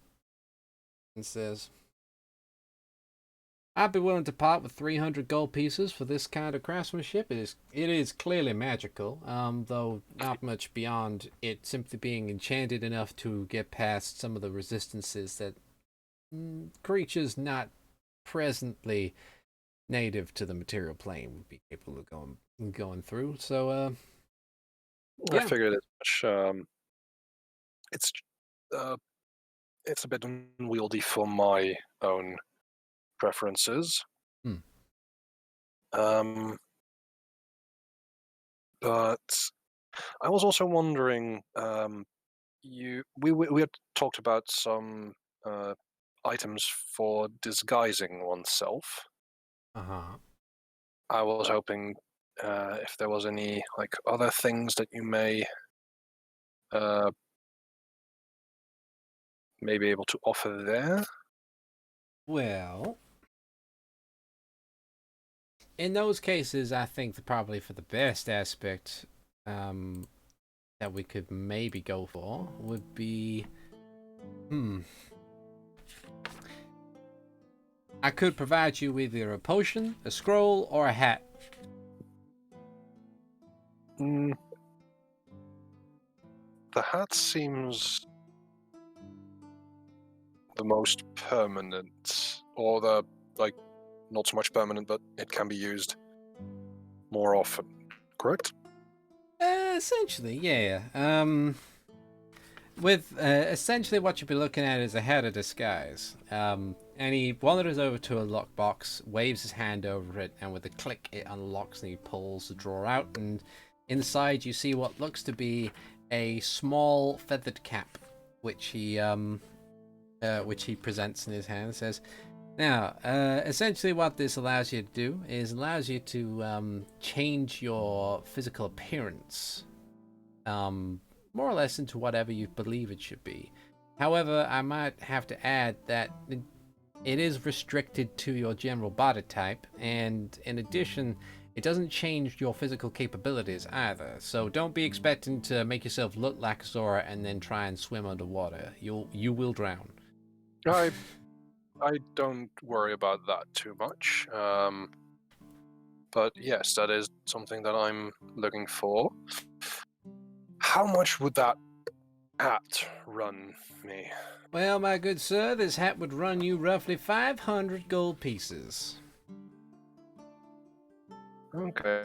and says, "I'd be willing to part with 300 gold pieces for this kind of craftsmanship. It is clearly magical, though not much beyond it simply being enchanted enough to get past some of the resistances that creatures not presently native to the material plane would be capable of going through." So, I yeah. figured as much. It's a bit unwieldy for my own preferences. But I was also wondering, we had talked about some items for disguising oneself. Uh-huh. I was hoping if there was any like other things that you may be able to offer there. Well, in those cases, I think probably for the best aspect that we could maybe go for would be... I could provide you with either a potion, a scroll, or a hat. The hat seems the most permanent, or the not so much permanent, but it can be used more often. Correct? Essentially, yeah. With essentially what you'll be looking at is a head of disguise. And he wanders over to a lockbox, waves his hand over it, and with a click it unlocks and he pulls the drawer out, and inside you see what looks to be a small feathered cap, which he presents in his hand and says, now, essentially what this allows you to do is allows you to change your physical appearance more or less into whatever you believe it should be. However, I might have to add that it is restricted to your general body type, and in addition, it doesn't change your physical capabilities either. So don't be expecting to make yourself look like a Sora and then try and swim underwater. You will drown. I don't worry about that too much. But yes, that is something that I'm looking for. How much would that hat run me? Well, my good sir, this hat would run you roughly 500 gold pieces. Okay.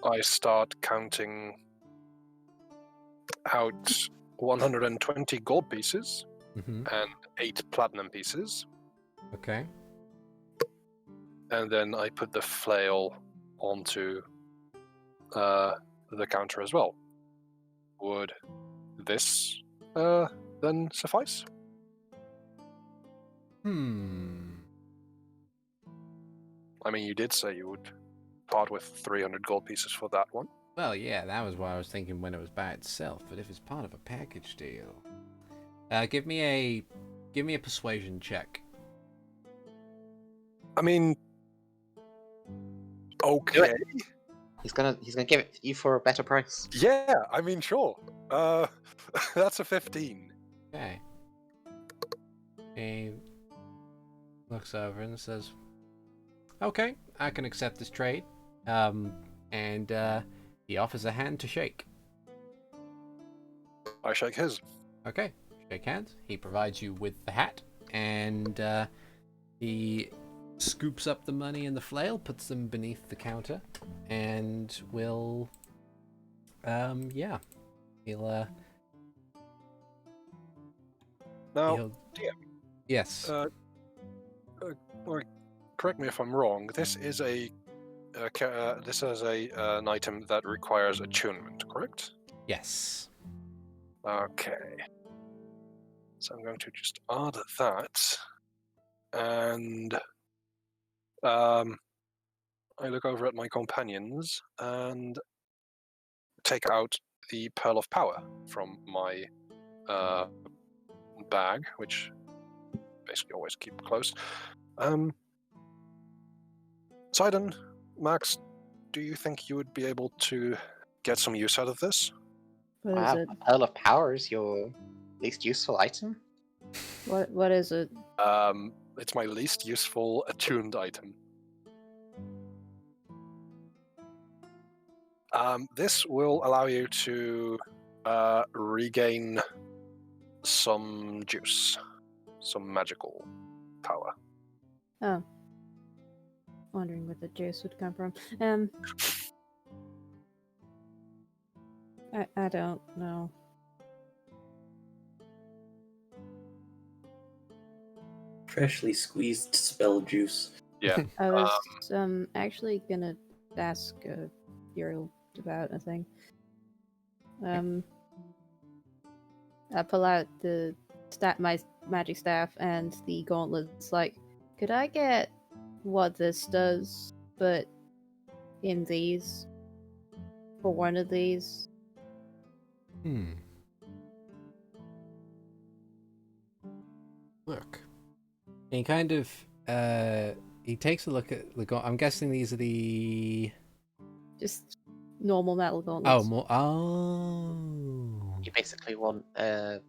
I start counting out 120 gold pieces Mm-hmm. and 8 platinum pieces, Okay. and then I put the flail onto the counter as well. Would this then suffice? I mean, you did say you would part with 300 gold pieces for that one. Well, yeah, that was what I was thinking when it was by itself. But if it's part of a package deal, give me a persuasion check. I mean, okay. He's gonna give it you for a better price. Yeah, I mean, sure. That's a 15. Okay. He looks over and says, "Okay, I can accept this trade." And he offers a hand to shake. I shake his. Okay, shake hands. He provides you with the hat, and he scoops up the money and the flail, puts them beneath the counter, and will, he'll, Now, yes. correct me if I'm wrong. This is an item that requires attunement, correct? Yes. Okay. So I'm going to just add that, and I look over at my companions and take out the Pearl of Power from my bag, which basically always keep close. Sidon, Max, do you think you would be able to get some use out of this? What is Wow, it? a Pearl of Power is your least useful item? What is it? It's my least useful attuned item. This will allow you to regain some juice, some magical power. Oh. Wondering where the juice would come from. I don't know. Freshly squeezed spell juice. Yeah. I was actually gonna ask Hyrule about a thing. I pull out my magic staff and the gauntlets. Like, could I get what this does, but in these? For one of these? Look. And he kind of he takes a look at the I'm guessing these are the Just normal metal gauntlets. You basically want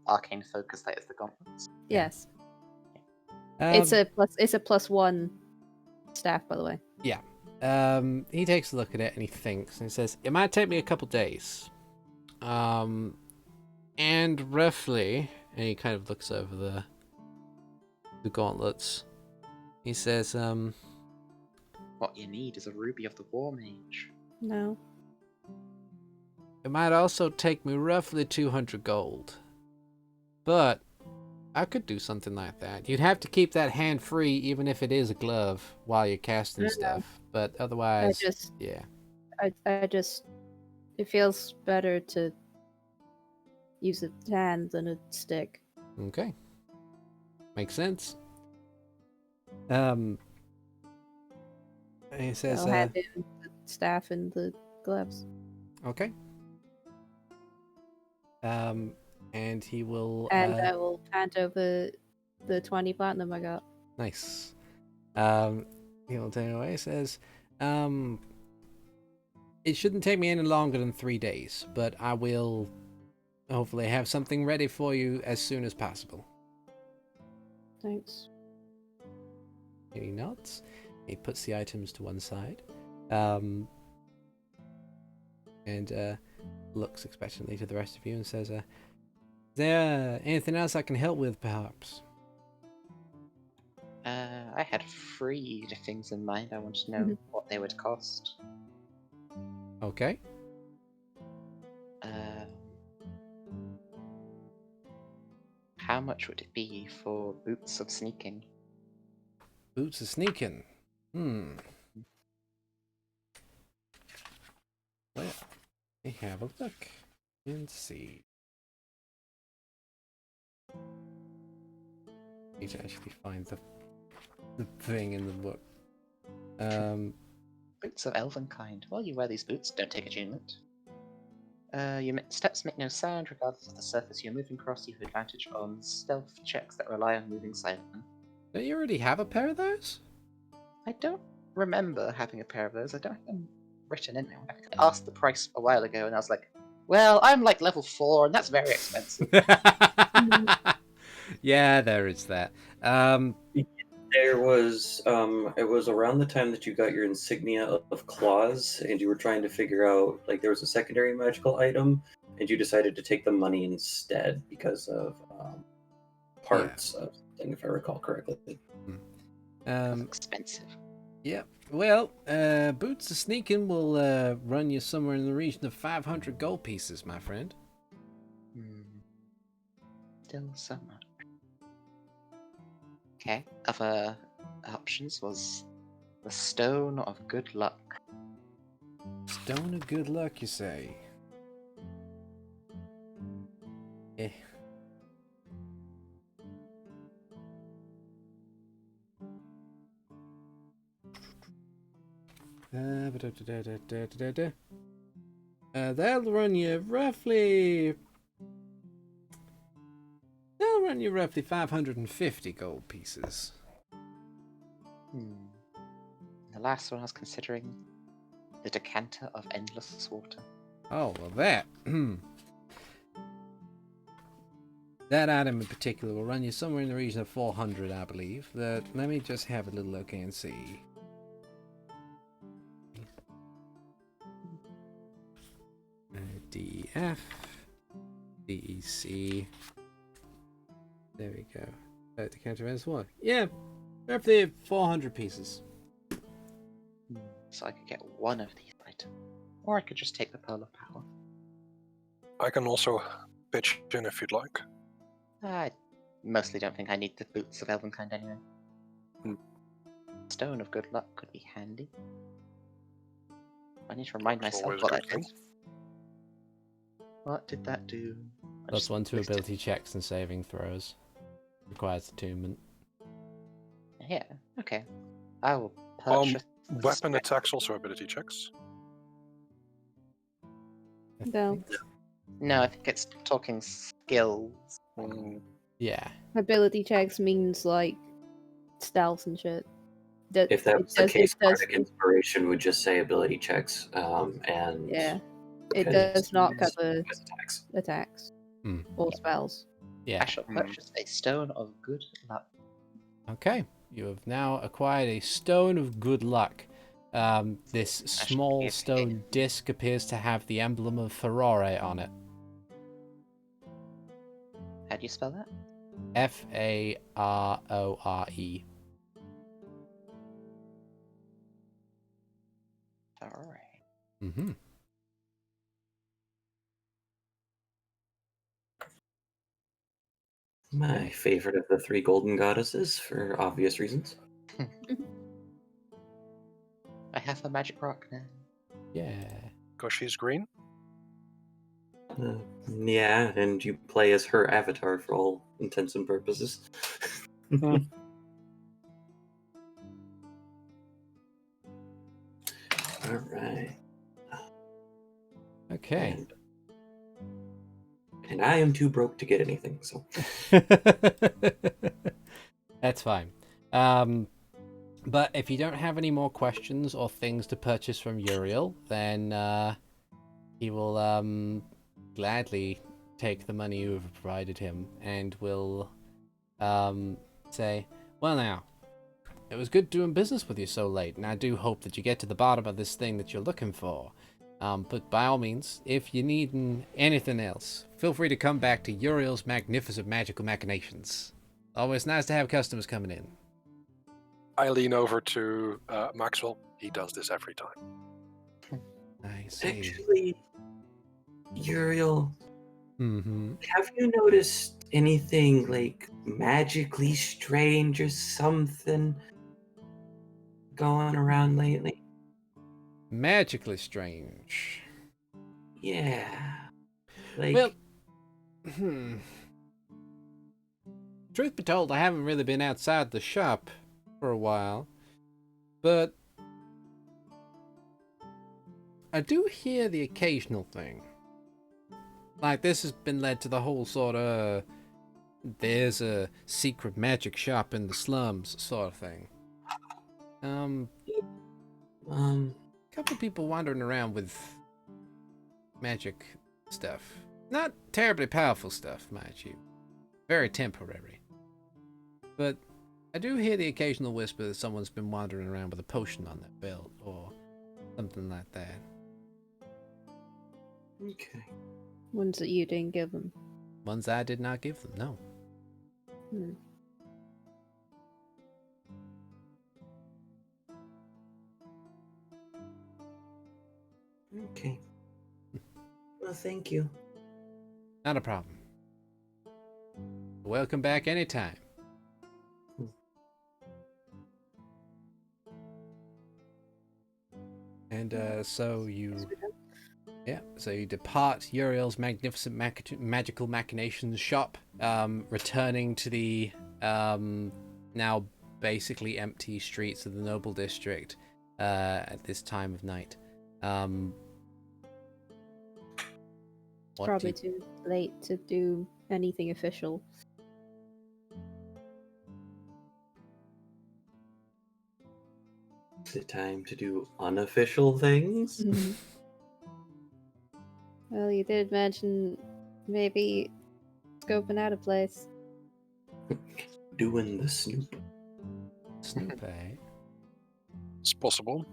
arcane focus that is the gauntlets. Yes. It's a +1 staff, by the way. Yeah. He takes a look at it and he thinks and he says, "It might take me a couple days." And roughly, and he kind of looks over the gauntlets. He says, What you need is a ruby of the war mage. No. "It might also take me roughly 200 gold. But I could do something like that. You'd have to keep that hand free, even if it is a glove, while you're casting stuff. But otherwise, yeah. I just... It feels better to use a hand than a stick. Okay. Makes sense. And he says, I'll hand him the staff and the gloves. Okay. And he will... And I will hand over the 20 platinum I got. Nice. He will take it away. He says, it shouldn't take me any longer than 3 days, but I will hopefully have something ready for you as soon as possible. Thanks. He nods. He puts the items to one side. And looks expectantly to the rest of you and says, is there anything else I can help with, perhaps? I had 3 things in mind. I want to know what they would cost. Okay. How much would it be for boots of sneaking? Boots of sneaking. Well, let me have a look and see. Need to actually find the thing in the book. Boots of Elvenkind. While you wear these boots, don't take attunement. Your steps make no sound, regardless of the surface you're moving across. You have advantage on stealth checks that rely on moving silently. Don't you already have a pair of those? I don't remember having a pair of those. I don't have them written in there. I asked the price a while ago, and I was like, well, I'm like level 4, and that's very expensive. Yeah, there is that. There was, it was around the time that you got your insignia of claws, and you were trying to figure out, like, there was a secondary magical item, and you decided to take the money instead because of parts of something, if I recall correctly. That's expensive. Yep. Well, boots of sneaking will run you somewhere in the region of 500 gold pieces, my friend. Still so much. Okay. Other options was the Stone of Good Luck. Stone of good luck, you say? Eh. That'll run you roughly 550 gold pieces. The last one I was considering, the Decanter of Endless Water. Oh, well that. That item in particular will run you somewhere in the region of 400, I believe. Let me just have a little look and see. DF, DEC. There we go. The counter is what? Yeah, roughly 400 pieces. So I could get one of these items. Or I could just take the Pearl of Power. I can also pitch in if you'd like. I mostly don't think I need the Boots of Elvenkind anyway. Stone of Good Luck could be handy. I need to remind That's myself always what a that good thing. did. What did that do? I Plus just 1 to listed- ability checks and saving throws. Requires attunement. Yeah, okay. I will Um, purchase. Weapon attacks also ability checks. I No. think- No, I think it's talking skills. Yeah. Ability checks means like stealth and shit. If that was the case, it does, Bardic Inspiration would just say ability checks, and yeah. It because does not it's cover just attacks. attacks Hmm. or spells. Yeah. I shall purchase a stone of good luck. Okay. You have now acquired a stone of good luck. This small give stone disc appears to have the emblem of Furore on it. How do you spell that? Farore. Alright. Mm-hmm. My favorite of the 3 golden goddesses, for obvious reasons. I have a magic rock now. Yeah. Because she's green. Yeah, and you play as her avatar for all intents and purposes. Alright. Okay. And I am too broke to get anything, so. That's fine. But if you don't have any more questions or things to purchase from Uriel, then he will gladly take the money you have provided him and will say, well now, it was good doing business with you so late, and I do hope that you get to the bottom of this thing that you're looking for. But by all means, if you need anything else, feel free to come back to Uriel's magnificent magical machinations. Always nice to have customers coming in. I lean over to Maxwell. He does this every time. I see. Actually, Uriel, Mm-hmm. have you noticed anything like magically strange or something going around lately? Magically strange. Yeah. Like, Well, truth be told, I haven't really been outside the shop for a while, but I do hear the occasional thing. Like, this has been led to the whole sort of, there's a secret magic shop in the slums sort of thing. A couple people wandering around with magic stuff. Not terribly powerful stuff, mind you. Very temporary. But I do hear the occasional whisper that someone's been wandering around with a potion on their belt or something like that. okay. Ones that you didn't give them. Ones I did not give them, no. Hmm. Okay. Well, thank you. Not a problem. Welcome back anytime. And so you depart Uriel's magnificent magical machinations shop, returning to the now basically empty streets of the noble district at this time of night. It's probably too late to do anything official. Is it time to do unofficial things? Well, you did mention maybe scoping out a place. Doing the snoop. Snoop, eh? It's possible.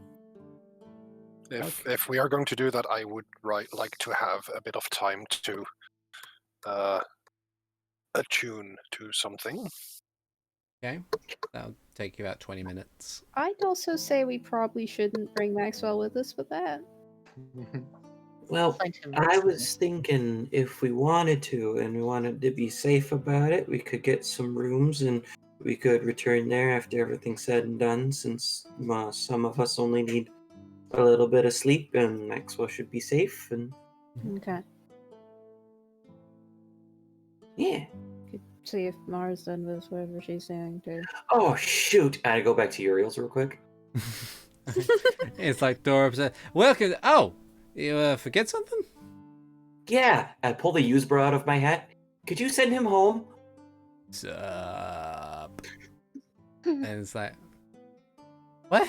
If we are going to do that, I would like to have a bit of time to attune to something. Okay. That'll take you about 20 minutes. I'd also say we probably shouldn't bring Maxwell with us for that. Well, Find him I next was thinking if we wanted to and we wanted to be safe about it, we could get some rooms and we could return there after everything's said and done, since some of us only need a little bit of sleep, and Maxwell should be safe. And Okay. yeah. Could see if Mara's done with whatever she's doing too. Oh shoot! I go back to Uriel's real quick. It's like Dora said, welcome. Oh, you forget something? Yeah, I pull the use bra out of my hat. Could you send him home? Sup? And it's like, what?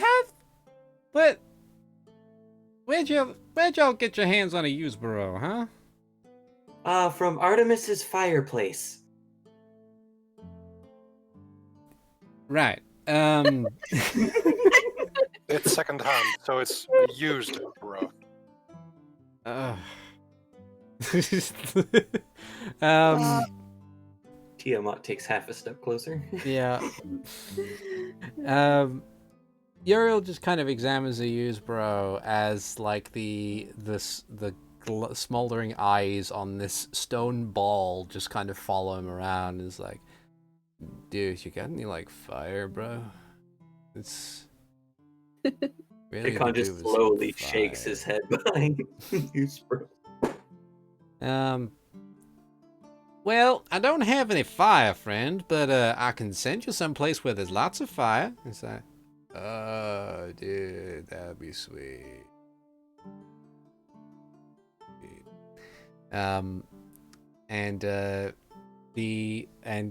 Where'd y'all get your hands on a used burrow, huh? From Artemis's fireplace. Right. It's secondhand, so it's used, bro. Tiamat takes half a step closer. Yeah. Uriel just kind of examines the used bro as like the smoldering eyes on this stone ball just kind of follow him around. It's like, dude, you got any like fire, bro? It's really Hikan just slowly shakes his head behind used bro. Well, I don't have any fire, friend, but I can send you someplace where there's lots of fire. It's like, oh, dude, that'd be sweet. And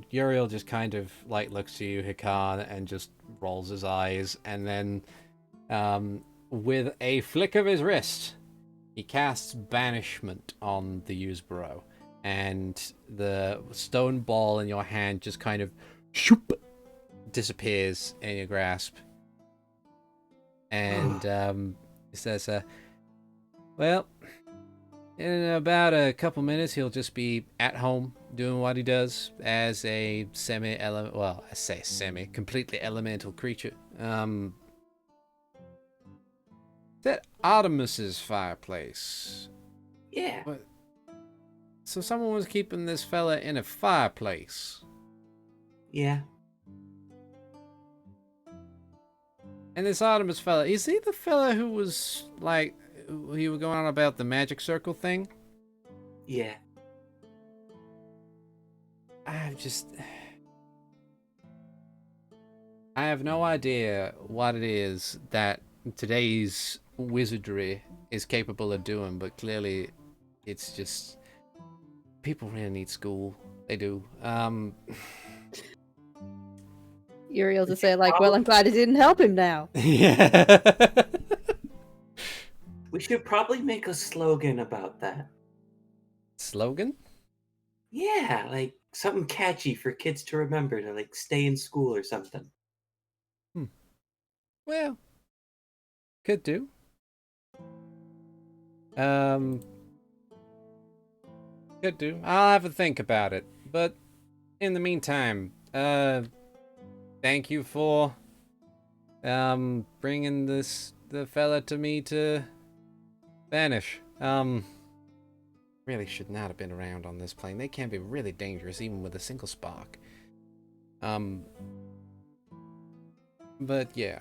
Uriel just kind of like looks to you, Hikan, and just rolls his eyes, and then with a flick of his wrist, he casts banishment on the Usbro, and the stone ball in your hand just kind of shoop, disappears in your grasp. And he says, well, in about a couple minutes, he'll just be at home doing what he does as a completely elemental creature. That Artemis's fireplace. Yeah. What? So someone was keeping this fella in a fireplace. Yeah. And this Artemis fella, is he the fella who was like, you were going on about the magic circle thing? Yeah. I have no idea what it is that today's wizardry is capable of doing, but clearly it's just, people really need school. They do. Uriel to say like, well, I'm glad it didn't help him now. Yeah. We should probably make a slogan about that. Slogan? Yeah, like something catchy for kids to remember to like stay in school or something. Well, could do. Could do. I'll have a think about it. But in the meantime, thank you for bringing the fella to me to vanish. Really should not have been around on this plane. They can be really dangerous even with a single spark. But yeah.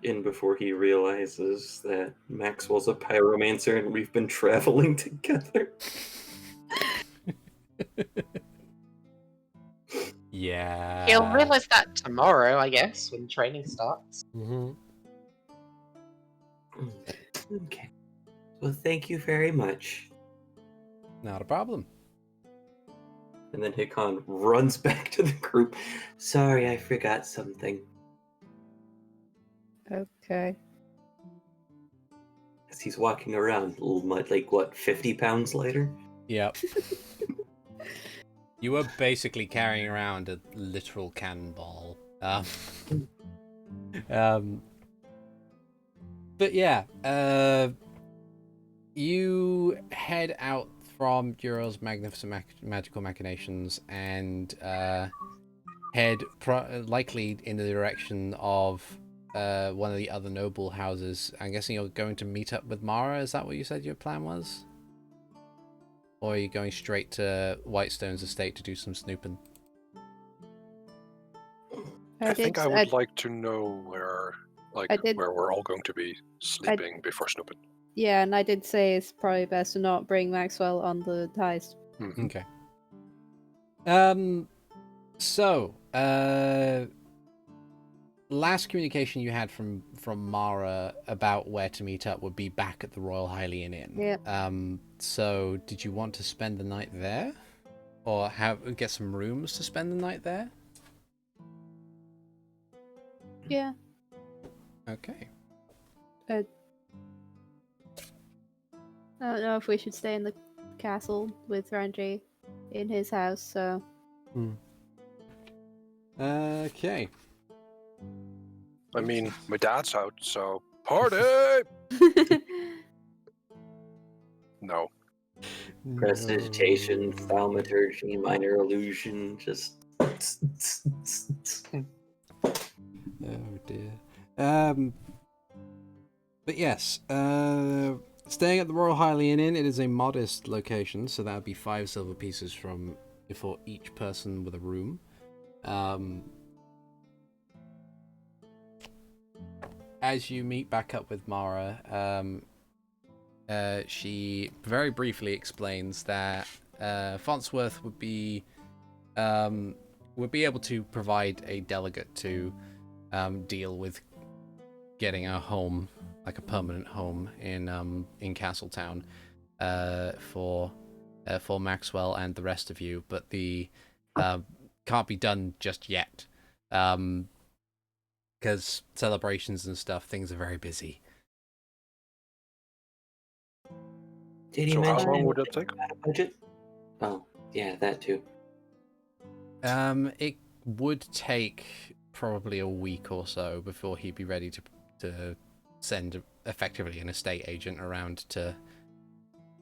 In before he realizes that Maxwell's a pyromancer and we've been traveling together. Yeah. He'll realize that tomorrow, I guess, when training starts. Mm-hmm. Okay. Well, thank you very much. Not a problem. And then Hikan runs back to the group. Sorry, I forgot something. Okay. As he's walking around, like, what, 50 pounds lighter? Yep. You were basically carrying around a literal cannonball. But yeah, you head out from Uriel's magnificent magical machinations and head likely in the direction of one of the other noble houses. I'm guessing you're going to meet up with Mara. Is that what you said your plan was? Or are you going straight to Whitestone's estate to do some snooping? I think I would like to know where like I did- where we're all going to be sleeping before snooping. Yeah, and I did say it's probably best to not bring Maxwell on the heist. Mhm. Okay. So, last communication you had from Mara about where to meet up would be back at the Royal Hylian Inn. Yep. So did you want to spend the night there, or get some rooms to spend the night there? Yeah. Okay. I don't know if we should stay in the castle with Renji in his house, so... Okay. I mean, my dad's out, so party! No. Prestidigitation, thaumaturgy, minor illusion, just. Oh dear. But yes, staying at the Royal Hylian Inn, it is a modest location, so that would be 5 silver pieces for each person with a room. As you meet back up with Mara, she very briefly explains that Farnsworth would be able to provide a delegate to deal with getting a home, like a permanent home in Castletown, for Maxwell and the rest of you, but the can't be done just yet, because celebrations and stuff, things are very busy. Did he So how mention long would anything it take? about a budget? Oh, yeah, that too. It would take probably a week or so before he'd be ready to send effectively an estate agent around to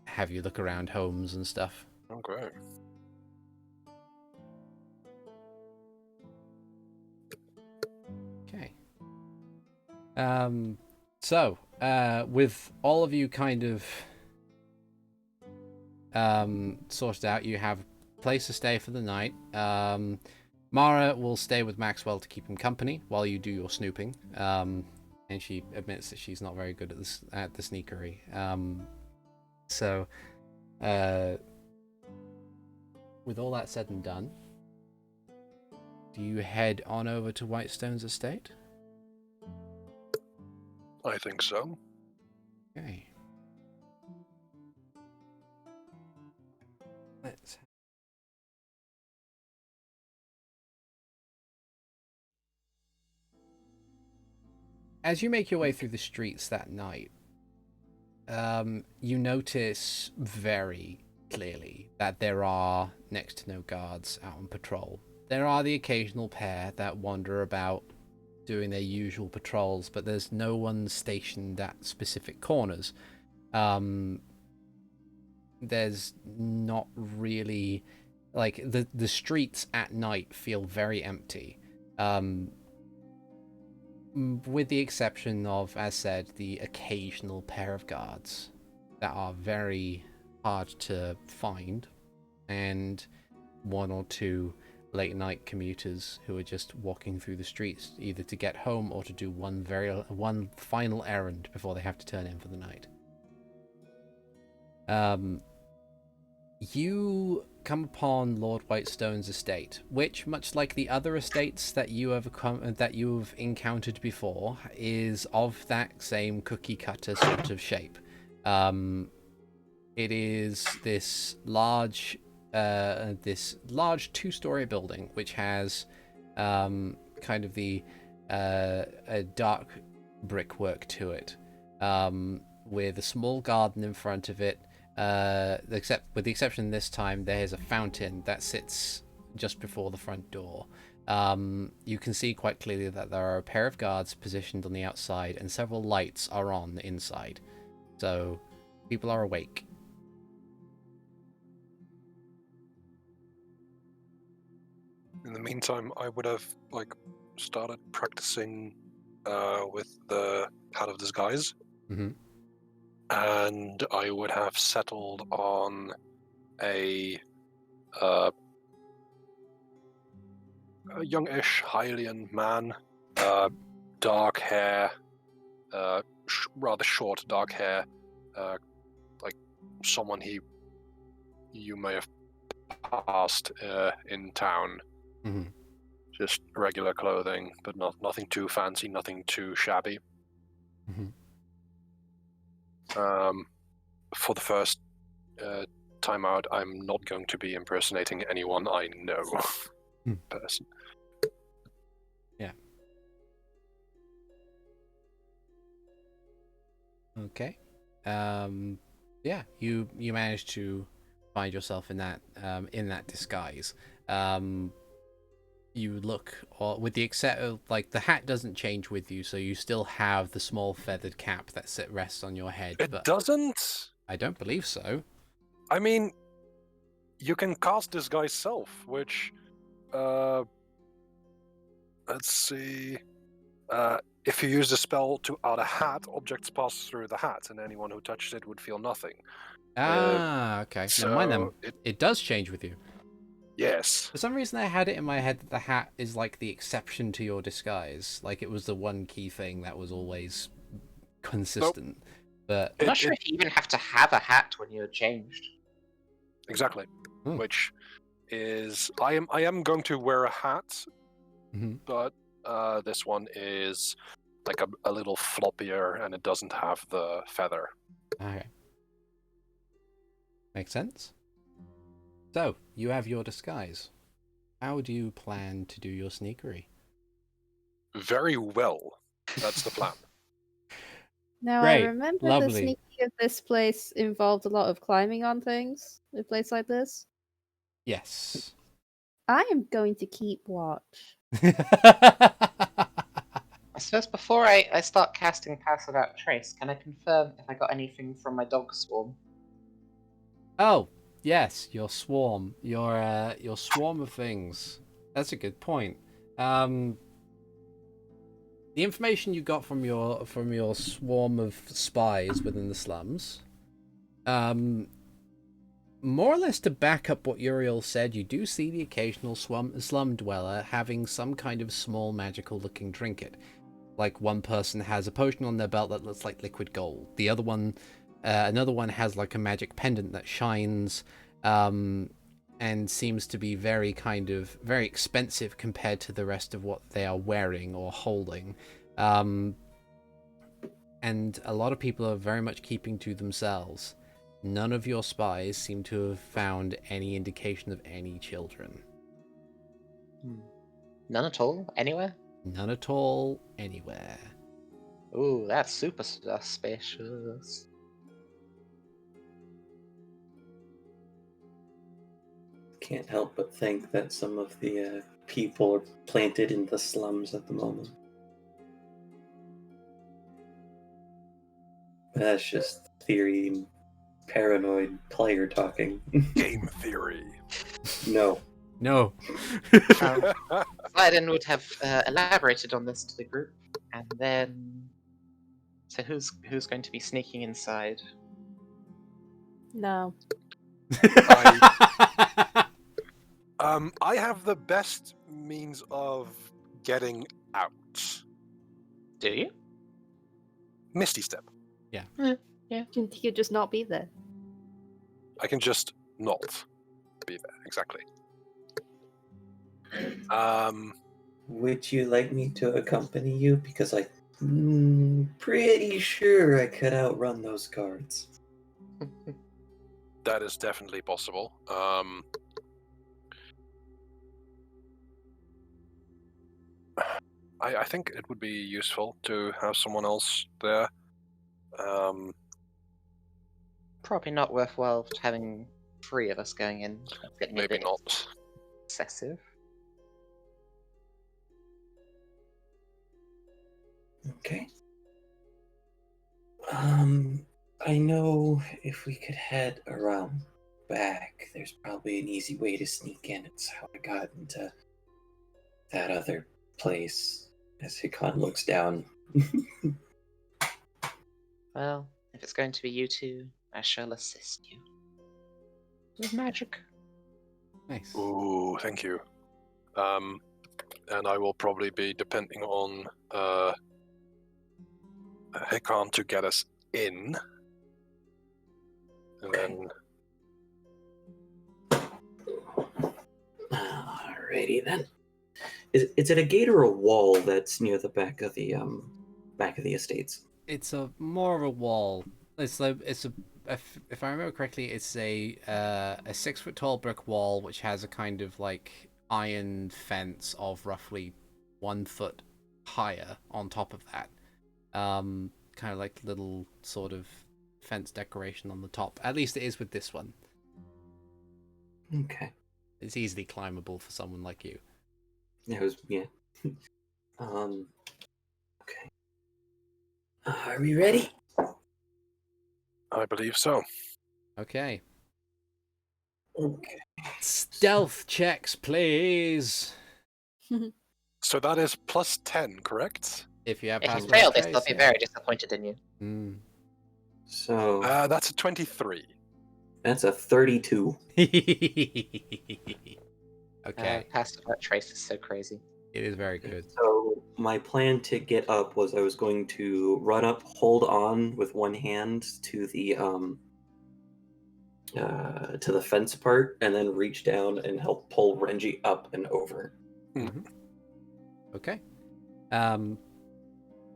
have you look around homes and stuff. Okay. Okay. So, with all of you kind of sorted out, you have a place to stay for the night. Mara will stay with Maxwell to keep him company while you do your snooping. And she admits that she's not very good at the sneakery. So, with all that said and done, do you head on over to Whitestone's estate? I think so. Okay. Let's. As you make your way through the streets that night, you notice very clearly that there are next to no guards out on patrol. There are the occasional pair that wander about doing their usual patrols, but there's no one stationed at specific corners. There's not really, like, the streets at night feel very empty. With the exception of, as said, the occasional pair of guards that are very hard to find, and 1 or 2 late night commuters who are just walking through the streets either to get home or to do one final errand before they have to turn in for the night. You come upon Lord Whitestone's estate, which, much like the other estates that you've encountered before, is of that same cookie cutter sort of shape. It is this large 2-story building which has kind of the a dark brickwork to it, with a small garden in front of it. With the exception this time, there's a fountain that sits just before the front door. You can see quite clearly that there are a pair of guards positioned on the outside, and several lights are on the inside. So people are awake. In the meantime, I would have started practicing with the hat of disguise. Mm-hmm. And I would have settled on a youngish Hylian man, dark hair, rather short, dark hair, like someone you may have passed in town. Mhm. Just regular clothing, but nothing too fancy, nothing too shabby. Mhm. For the first time out, I'm not going to be impersonating anyone I know. Hmm. Person. Okay. Yeah, you managed to find yourself in that disguise. You look, or with the except of, like, the hat doesn't change with you, so you still have the small feathered cap that rests on your head. It but doesn't. I don't believe so. I mean, you can cast Disguise Self, which, let's see. If you use the spell to add a hat, objects pass through the hat, and anyone who touched it would feel nothing. Okay. Never mind then. It does change with you. Yes. For some reason, I had it in my head that the hat is like the exception to your disguise. Like it was the one key thing that was always consistent. But I'm not sure if you even have to have a hat when you're changed. Exactly. Hmm. Which is, I am going to wear a hat, Mhm. but this one is like a little floppier, and it doesn't have the feather. Okay. Makes sense. So, you have your disguise. How do you plan to do your sneakery? Very well. That's the plan. Now, I Great, remember lovely. the sneaking of this place involved a lot of climbing on things. A place like this. Yes. I am going to keep watch. I suppose before I start casting Pass Without Trace, can I confirm if I got anything from my dog swarm? Oh, yes, your swarm. Your swarm of things. That's a good point. The information you got from your swarm of spies within the slums, more or less to back up what Uriel said, you do see the occasional slum dweller having some kind of small magical looking trinket. Like one person has a potion on their belt that looks like liquid gold. The other one, another one has like a magic pendant that shines, and seems to be very expensive compared to the rest of what they are wearing or holding. And a lot of people are very much keeping to themselves. None of your spies seem to have found any indication of any children. None at all? Anywhere? None at all, anywhere. Ooh, that's super suspicious. Can't help but think that some of the people are planted in the slums at the moment. That's just theory and paranoid player talking. Game theory. No. No. Slyden would have elaborated on this to the group, and then... So who's going to be sneaking inside? No. I have the best means of getting out. Do you? Misty Step. You could just not be there. I can just not be there. Exactly. Would you like me to accompany you? Because I'm pretty sure I could outrun those guards. That is definitely possible. I think it would be useful to have someone else there. Probably not worthwhile having 3 of us going in. That's getting a Maybe bit not. excessive. Okay. I know if we could head around back, there's probably an easy way to sneak in. It's how I got into that other place. As Hikan looks down. Well, if it's going to be you two, I shall assist you. With magic. Nice. Ooh, thank you. And I will probably be depending on Hikan to get us in. And then Alrighty then. Is it a gate or a wall that's near the back of the estates? It's a more of a wall. If I remember correctly, it's a 6 foot tall brick wall which has a kind of like iron fence of roughly 1 foot higher on top of that. Kind of like little sort of fence decoration on the top. At least it is with this one. Okay. It's easily climbable for someone like you. Yeah. Okay. Are we ready? I believe so. Okay. Okay. Stealth checks, please. So that is plus 10, correct? If you have If you password fail this, trace, they'll be very disappointed in you. Mm. So That's a 23. that's a 32. Okay, Passive trace is so crazy. it is very good. So my plan to get up was I was going to run up, hold on with one hand to the fence part, and then reach down and help pull Renji up and over. Okay.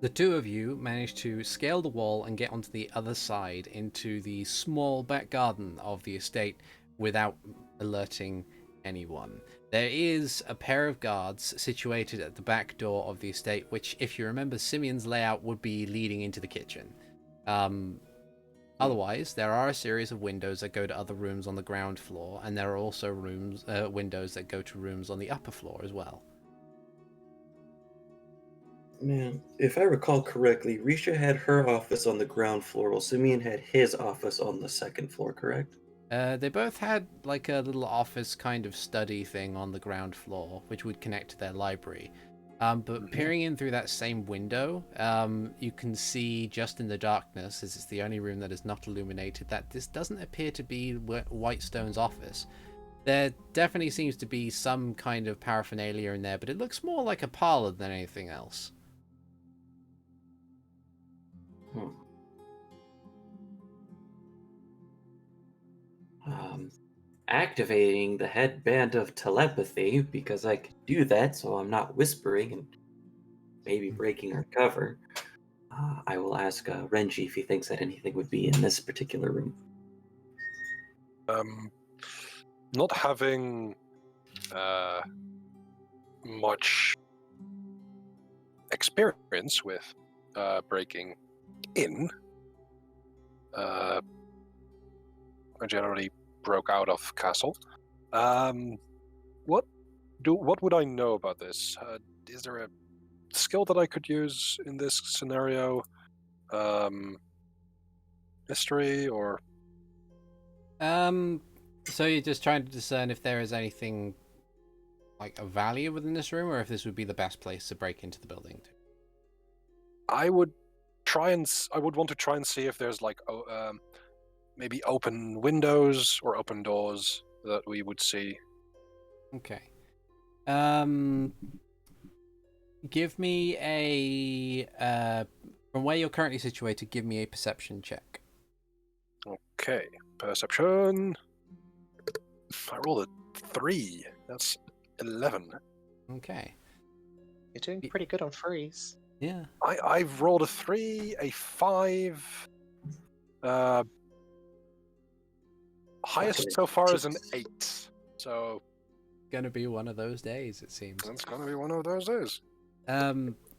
The two of you manage to scale the wall and get onto the other side into the small back garden of the estate without alerting anyone. There is a pair of guards situated at the back door of the estate, which, if you remember Simeon's layout, would be leading into the kitchen. Otherwise, there are a series of windows that go to other rooms on the ground floor, and there are also windows that go to rooms on the upper floor as well. Man, if I recall correctly, Risha had her office on the ground floor, while Simeon had his office on the second floor, correct? They both had like a little office kind of study thing on the ground floor, which would connect to their library. But peering in through that same window, you can see just in the darkness, as it's the only room that is not illuminated, that this doesn't appear to be Whitestone's office. There definitely seems to be some kind of paraphernalia in there, but it looks more like a parlor than anything else. Activating the Headband of Telepathy, because I can do that so I'm not whispering and maybe breaking our cover. I will ask Renji if he thinks that anything would be in this particular room. Not having much experience with breaking in, I generally broke out of castle. What would I know about this? Is there a skill that I could use in this scenario? History or? So you're just trying to discern if there is anything like of value within this room, or if this would be the best place to break into the building. I would want to try and see if there's like maybe open windows or open doors that we would see. Okay. Give me a from where you're currently situated, give me a perception check. Okay, perception. I rolled a 3. That's 11. Okay. You're doing pretty good on freeze. Yeah. I've rolled a 3, a 5. Highest so far is an 8. So Gonna be one of those days, it seems. it's gonna be one of those days.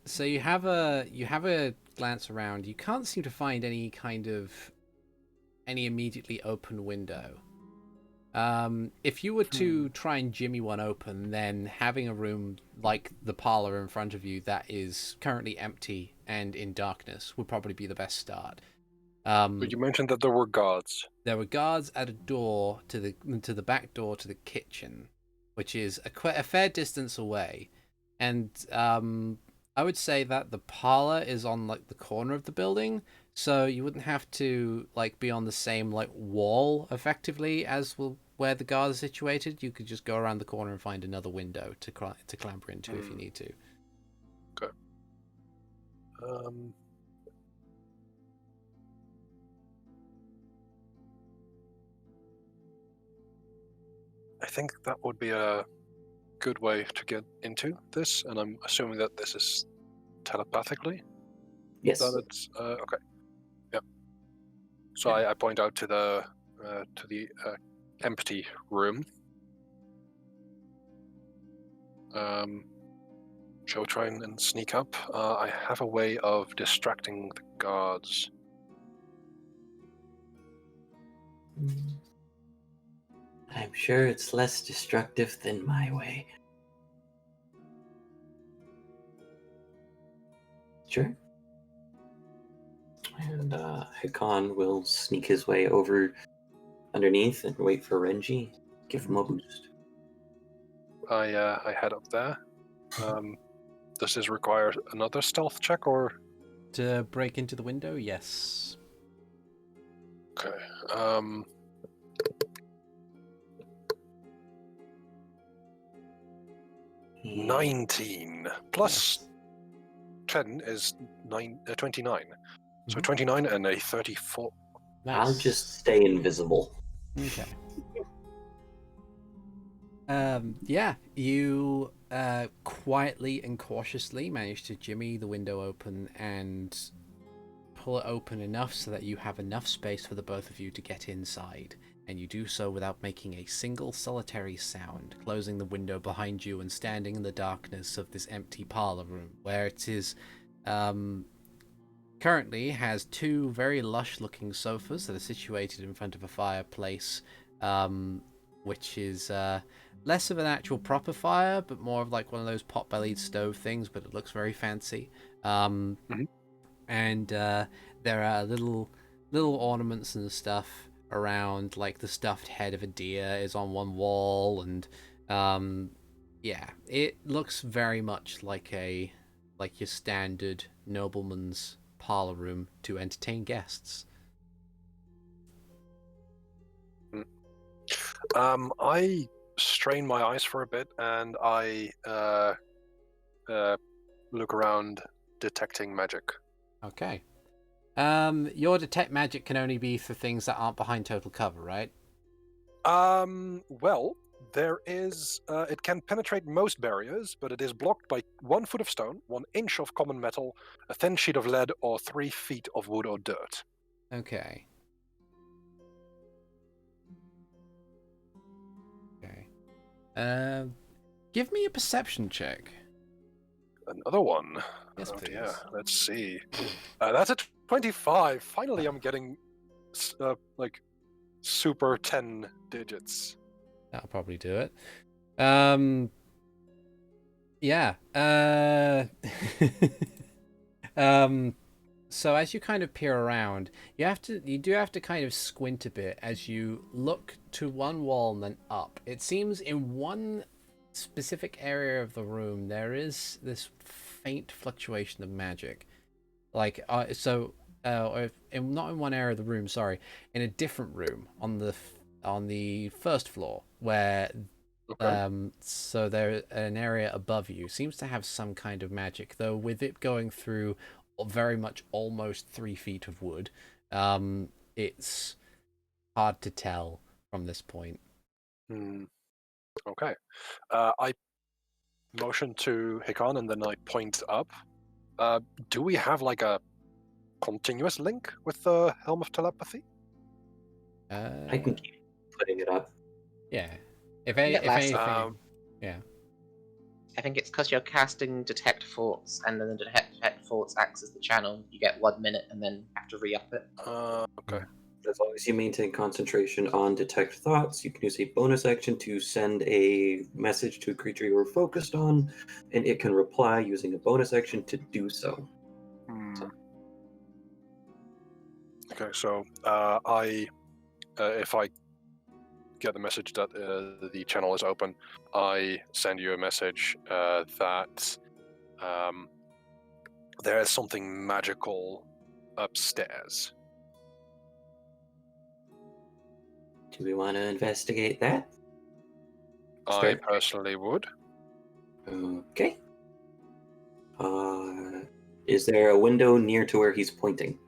So you have a glance around. You can't seem to find any immediately open window. If you were to try and jimmy one open, then having a room like the parlor in front of you that is currently empty and in darkness would probably be the best start. But you mentioned that there were guards. There were guards at a door to the back door to the kitchen, which is a fair distance away, and I would say that the parlor is on like the corner of the building, so you wouldn't have to like be on the same like wall effectively as where the guards are situated. You could just go around the corner and find another window to clamber into if you need to. Okay. think that would be a good way to get into this, and I'm assuming that this is telepathically. Yes. That it's okay. Yeah. So Yeah. I point out to the empty room. Shall we try and sneak up? I have a way of distracting the guards. I'm sure it's less destructive than my way. Sure. And Hikan will sneak his way over underneath and wait for Renji. Give him a boost. I head up there. Does this require another stealth check or? To break into the window, yes. Okay. 19 plus 10 is 29. So Mhm. 29 and a 34. Nice. I'll just stay invisible. Okay. Yeah, you quietly and cautiously manage to jimmy the window open and pull it open enough so that you have enough space for the both of you to get inside. And you do so without making a single solitary sound, closing the window behind you and standing in the darkness of this empty parlor room, where it is currently has two very lush-looking sofas that are situated in front of a fireplace, which is less of an actual proper fire, but more of like one of those pot-bellied stove things, but it looks very fancy. And there are little ornaments and stuff around, like the stuffed head of a deer is on one wall, and yeah, it looks very much like your standard nobleman's parlor room to entertain guests. I strain my eyes for a bit and I look around, detecting magic. Okay. Your detect magic can only be for things that aren't behind total cover, right? Well, there is. It can penetrate most barriers, but it is blocked by 1 foot of stone, 1 inch of common metal, a thin sheet of lead, or 3 feet of wood or dirt. Okay. Okay. Give me a perception check. Another one. Yes, please. Yeah, let's see. That's a 25. Finally, I'm getting like super 10 digits. That'll probably do it. Yeah. So as you kind of peer around, you do have to kind of squint a bit as you look to one wall and then up. It seems in one specific area of the room there is this faint fluctuation of magic. Like not in one area of the room, sorry, in a different room on the first floor where so there an area above you seems to have some kind of magic, though with it going through very much almost 3 feet of wood. It's hard to tell from this point. Okay. I motion to Hikan and then I point up. Do we have like a continuous link with the Helm of Telepathy? I can keep putting it up. Yeah. If get less, anything, yeah. I think it's because you're casting Detect Thoughts, and then the Detect Thoughts acts as the channel. You get 1 minute and then have to re-up it. Okay. As long as you maintain concentration on Detect Thoughts, you can use a bonus action to send a message to a creature you are focused on, and it can reply using a bonus action to do so. Okay, so if I get the message that the channel is open, I send you a message that there is something magical upstairs. Do we want to investigate that? I personally would. Okay. Is there a window near to where he's pointing?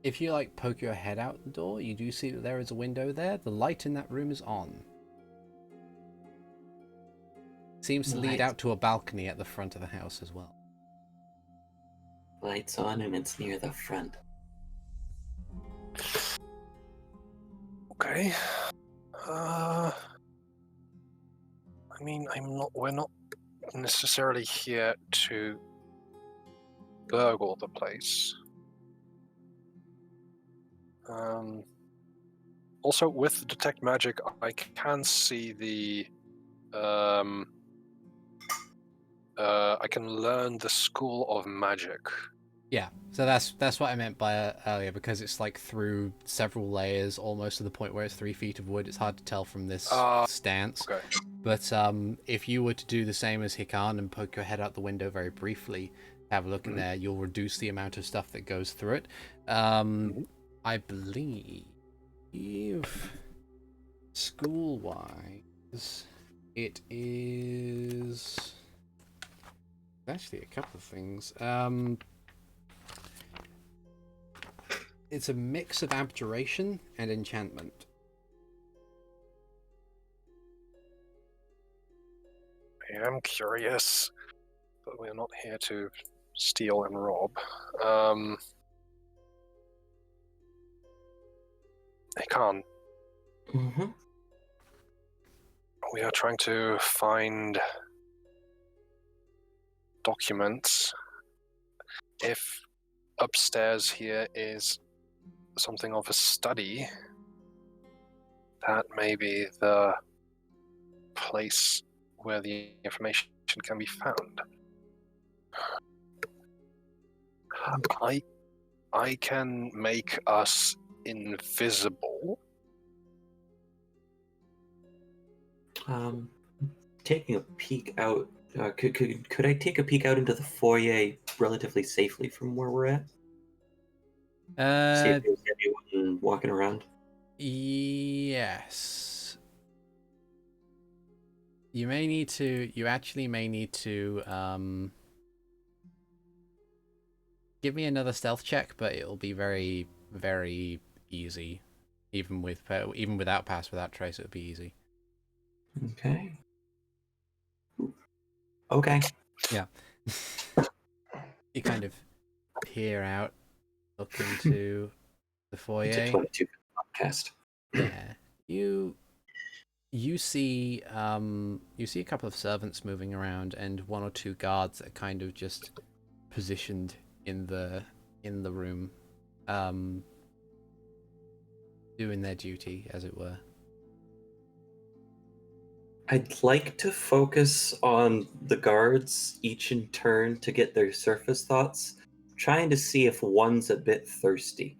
If you like poke your head out the door, you do see that there is a window there. The light in that room is on. Seems to lead Lights. out to a balcony at the front of the house as well. Lights on and it's near the front. Okay. I mean, we're not necessarily here to burgle the place. Also, with detect magic, I can see the. I can learn the school of magic. Yeah, so that's what I meant by earlier, because it's like through several layers, almost to the point where it's 3 feet of wood. It's hard to tell from this stance. Okay. But if you were to do the same as Hikan and poke your head out the window very briefly, have a look in there, you'll reduce the amount of stuff that goes through it. I believe, school-wise, it is actually a couple of things. It's a mix of abjuration and enchantment. I am curious, but we're not here to steal and rob. I can't. Mm-hmm. We are trying to find documents. If upstairs here is something of a study, that may be the place where the information can be found. I can make us invisible. Taking a peek out. Could I take a peek out into the foyer relatively safely from where we're at? See if there's anyone walking around. Yes. You may need to. You actually may need to. Give me another stealth check, but it'll be very, very easy. Even without pass, without trace, it would be easy. Okay. Okay. Yeah. You kind of peer out, look into the foyer. It's a 22 podcast. Yeah. You see a couple of servants moving around and 1 or 2 guards that are kind of just positioned in the room, doing their duty, as it were. I'd like to focus on the guards, each in turn, to get their surface thoughts, trying to see if one's a bit thirsty.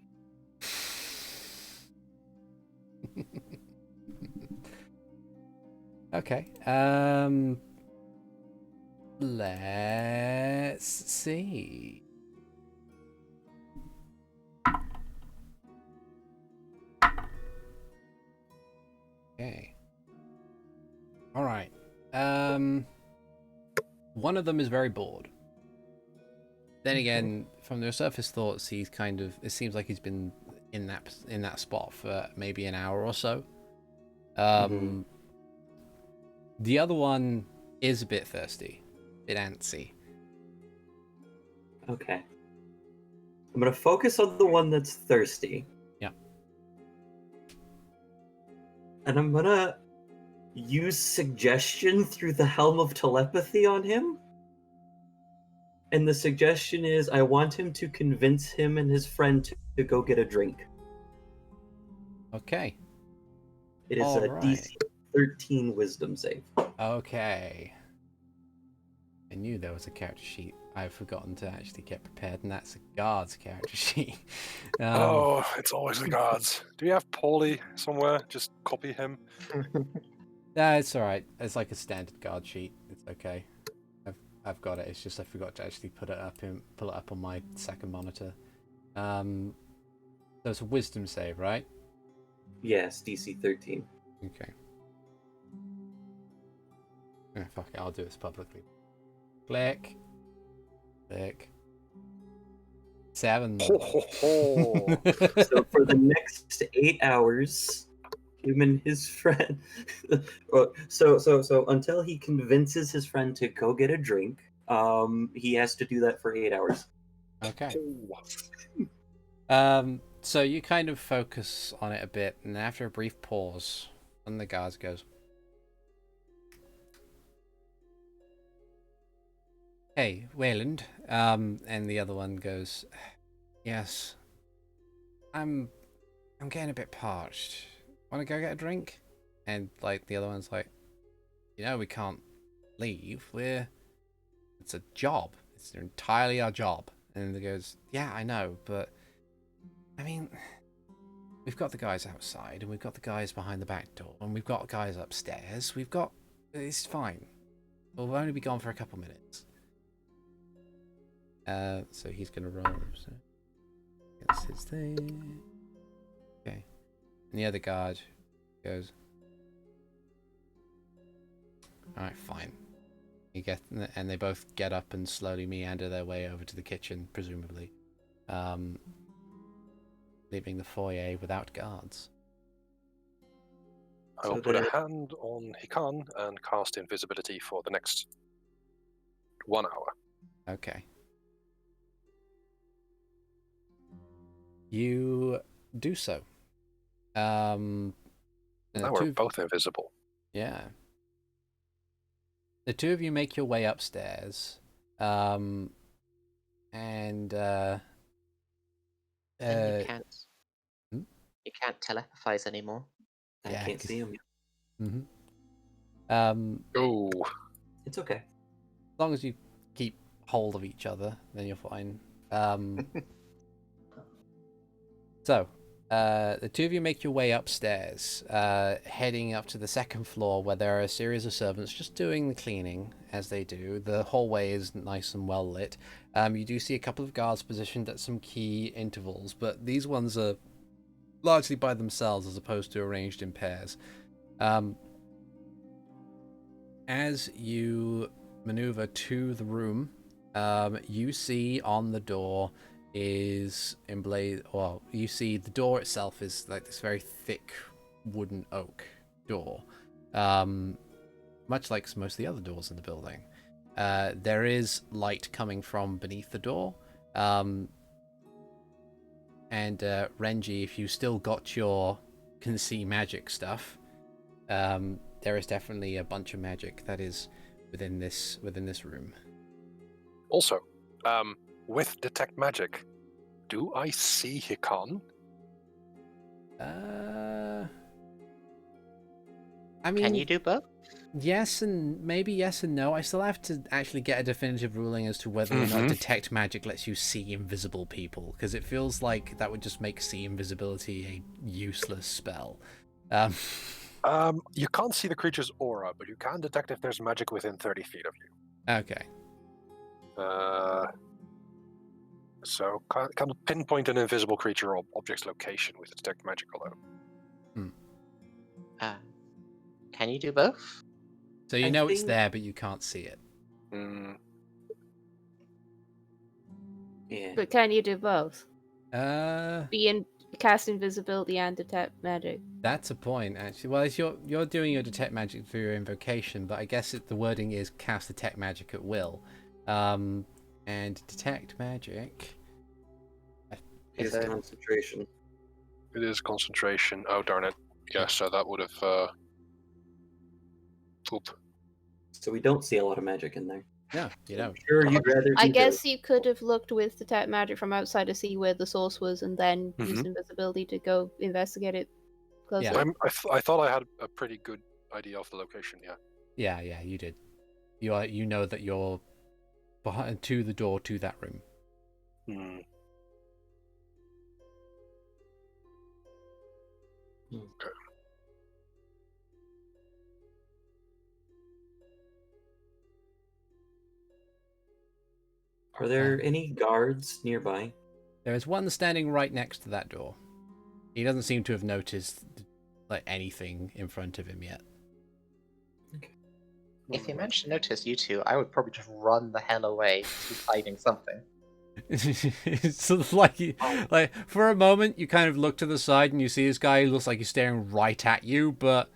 Okay. Let's see. Okay. All right. One of them is very bored. Then again, from their surface thoughts, he's kind of. It seems like he's been in that spot for maybe an hour or so. The other one is a bit thirsty, a bit antsy. Okay. I'm gonna focus on the one that's thirsty. Yeah. And I'm gonna use suggestion through the helm of telepathy on him. And the suggestion is I want him to convince him and his friend to go get a drink. Okay. It is a DC 13 wisdom save. Okay. I knew there was a character sheet. I've forgotten to actually get prepared, and that's a guard's character sheet. It's always the guards. Do you have Paulie somewhere? Just copy him. Nah, it's alright. It's like a standard guard sheet. It's okay. I've got it. It's just I forgot to actually pull it up on my second monitor. So it's a wisdom save, right? Yes, DC 13. Okay. Fuck it, I'll do this publicly. Click. Click. 7. Ho, ho, ho. So for the next 8 hours, him and his friend. So until he convinces his friend to go get a drink, he has to do that for 8 hours. Okay. Oh. So you kind of focus on it a bit, and after a brief pause, one of the guards goes, "Hey, Wayland." And the other one goes, "Yes, I'm getting a bit parched. Want to go get a drink?" And like the other one's like, we can't leave. It's a job. It's entirely our job." And he goes, "Yeah, I know, but I mean, we've got the guys outside, and we've got the guys behind the back door, and we've got guys upstairs. It's fine. We'll only be gone for a couple minutes." So he's gonna roll. So that's his thing. Okay. And the other guard goes, "Alright, fine." And they both get up and slowly meander their way over to the kitchen, presumably, leaving the foyer without guards. I will put a hand on Hikan and cast invisibility for the next 1 hour. Okay. You do so. Now we're both invisible. Yeah. The two of you make your way upstairs, and And you can't. Hmm? You can't telepathize anymore. I Yeah, can't see him. Oh. It's okay. As long as you keep hold of each other, then you're fine. So, the two of you make your way upstairs, heading up to the second floor where there are a series of servants just doing the cleaning, as they do. The hallway is nice and well lit. You do see a couple of guards positioned at some key intervals, but these ones are largely by themselves as opposed to arranged in pairs. As you maneuver to the room, you see on the door is emblazoned. Well, you see the door itself is like this very thick wooden oak door, much like most of the other doors in the building. There is light coming from beneath the door, and Renji, if you still got your can see magic stuff, there is definitely a bunch of magic that is within this room. Also, with detect magic, do I see Hikan? I mean, Can you do both? yes and no. I still have to actually get a definitive ruling as to whether or not detect magic lets you see invisible people, because it feels like that would just make see invisibility a useless spell. You can't see the creature's aura, but you can detect if there's magic within 30 feet of you. Okay. So kind of pinpoint an invisible creature or object's location with detect magic alone. Can you do both? So you know it's there, but you can't see it. Yeah. But can you do both? Cast invisibility and detect magic. That's a point, actually. Well, it's you're doing your detect magic through your invocation, but I guess the wording is cast detect magic at will. And detect magic Is concentration. It is concentration. Oh, darn it. Yeah, so that would have... Oop. So we don't see a lot of magic in there. No, you don't. Sure, you'd rather I do guess both. you could have looked with detect magic from outside to see where the source was, and then used invisibility to go investigate it closer. Yeah. I thought I had a pretty good idea of the location, yeah. Yeah, you did. You know that you're behind to the door to that room. Okay. Are there any guards nearby? There is one standing right next to that door. He doesn't seem to have noticed like anything in front of him yet. Okay. If he managed to notice you two, I would probably just run the hell away. He's hiding something. It's sort of like, like for a moment, you kind of look to the side and you see this guy who looks like he's staring right at you, but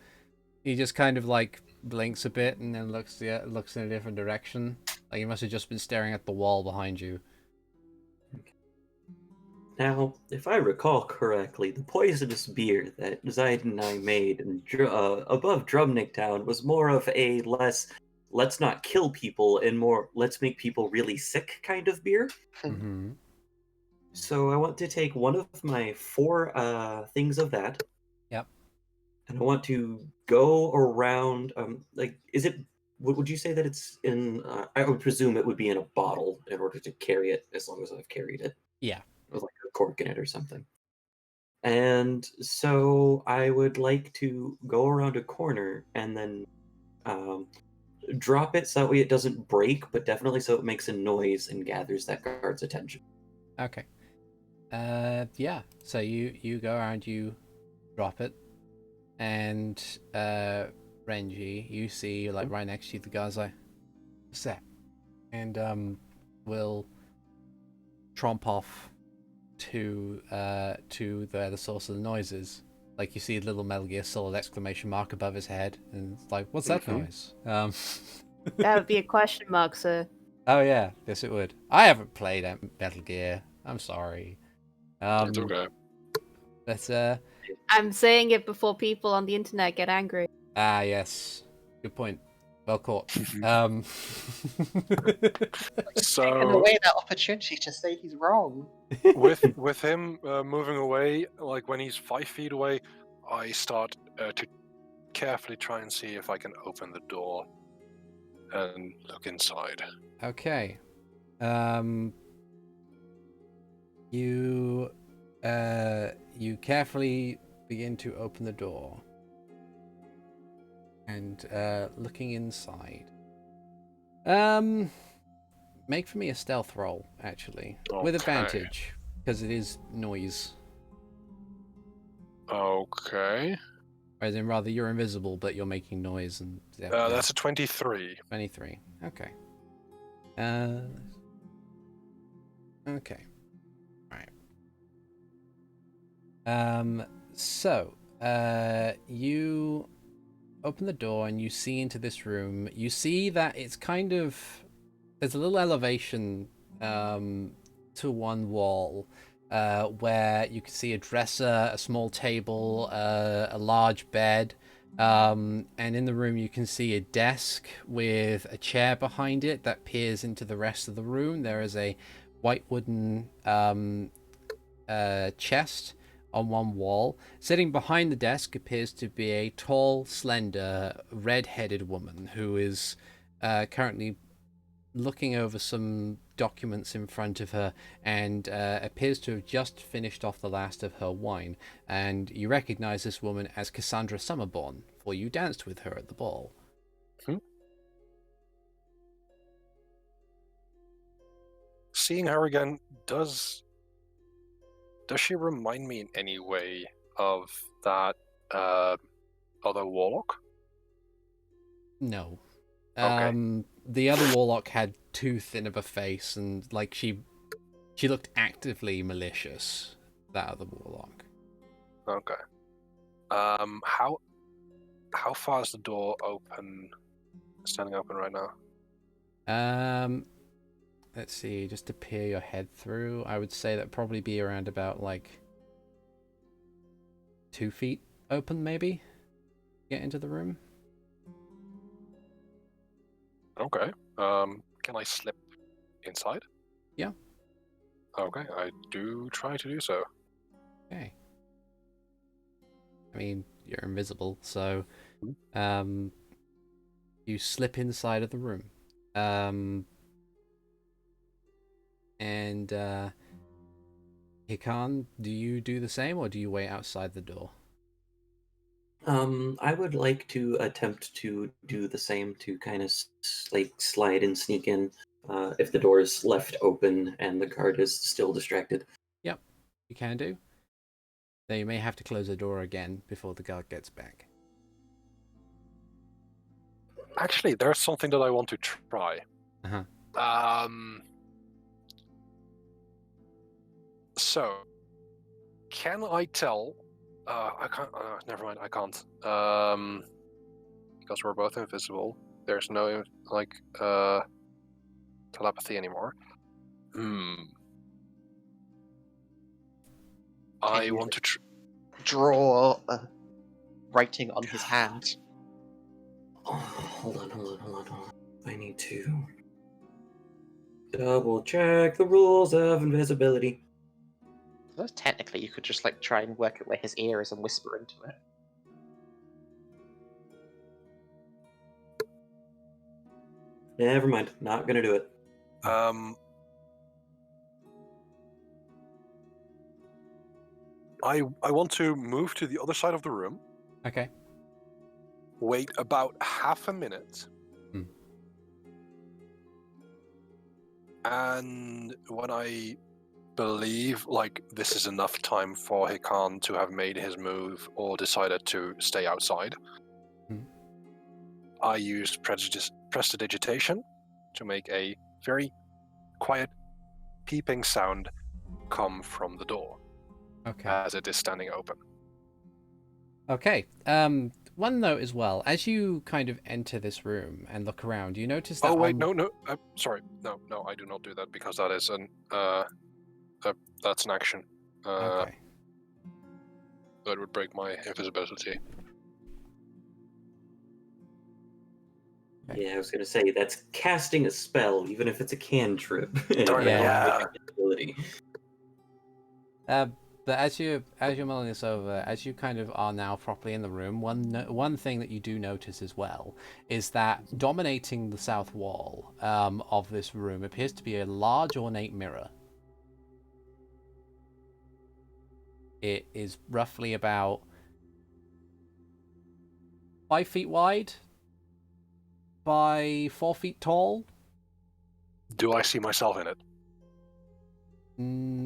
he just kind of like blinks a bit and then looks in a different direction. Like he must have just been staring at the wall behind you. Now, if I recall correctly, the poisonous beer that Zaid and I made above Drumnik Town was more of a less let's not kill people and more let's make people really sick kind of beer. Mm-hmm. So I want to take one of my 4 things of that. Yep. And I want to go around. Is it? Would you say that it's in? I would presume it would be in a bottle in order to carry it, as long as I've carried it. Yeah. With like a cork in it or something. And so I would like to go around a corner and then drop it so that way it doesn't break, but definitely so it makes a noise and gathers that guard's attention. Okay. Yeah. So you go around, you drop it, and Renji, you see like right next to you the guy's like, "What's that?" And will tromp off to the source of the noises. Like you see a little Metal Gear Solid exclamation mark above his head, and it's like, "What's that noise?" That would be a question mark, sir. Oh yeah, yes it would. I haven't played Metal Gear. I'm sorry. It's okay. But I'm saying it before people on the internet get angry. yes, good point. Well caught. Taking away that opportunity to say he's wrong. with him moving away, like when he's 5 feet away, I start to carefully try and see if I can open the door and look inside. Okay. You carefully begin to open the door and looking inside. Make for me a stealth roll, actually, with Okay. advantage because it is noise. Okay. As in, rather, you're invisible, but you're making noise, and That's a 23. 23. Okay. Okay. Right. So, you open the door and you see into this room. You see that it's kind of there's a little elevation to one wall where you can see a dresser, a small table, a large bed. And in the room, you can see a desk with a chair behind it that peers into the rest of the room. There is a white wooden chest on one wall. Sitting behind the desk appears to be a tall, slender, red-headed woman who is currently looking over some documents in front of her and appears to have just finished off the last of her wine. And you recognize this woman as Cassandra Summerborne, for you danced with her at the ball. Seeing her again, does she remind me in any way of that other warlock? No. Okay. The other warlock had tooth in her face, and like she looked actively malicious. That other warlock. Okay. How far is the door open? Standing open right now. Let's see. Just to peer your head through, I would say that probably be around about like 2 feet open, maybe. Get into the room. Okay. Can I slip inside? Yeah. Okay, I do try to do so. Okay. I mean, you're invisible, so you slip inside of the room. And Hikan, do you do the same, or do you wait outside the door? I would like to attempt to do the same to kind of like slide and sneak in if the door is left open and the guard is still distracted. Yep, you can do. Though you may have to close the door again before the guard gets back. Actually, there's something that I want to try. Uh-huh. So, can I tell? I can't. Never mind. I can't. Because we're both invisible. There's no telepathy anymore. I you, want to. Draw writing on his hand. Oh, hold on. I need to double check the rules of invisibility. Well, technically, you could just like try and work out where his ear is and whisper into it. Never mind. Not gonna do it. I want to move to the other side of the room. Okay. Wait about half a minute. And when I believe this is enough time for Hikan to have made his move or decided to stay outside, I use prestidigitation to make a very quiet peeping sound come from the door. Okay. As it is standing open. Okay. One note as well. As you kind of enter this room and look around, you notice that. Oh wait, no. Sorry, no. I do not do that because that is that's an action. Okay. That would break my invisibility. Okay. Yeah, I was gonna say that's casting a spell, even if it's a cantrip. Darn it, yeah. But as you're mulling this over, as you kind of are now properly in the room, one thing that you do notice as well is that dominating the south wall of this room appears to be a large ornate mirror. It is roughly about 5 feet wide by 4 feet tall. Do I see myself in it?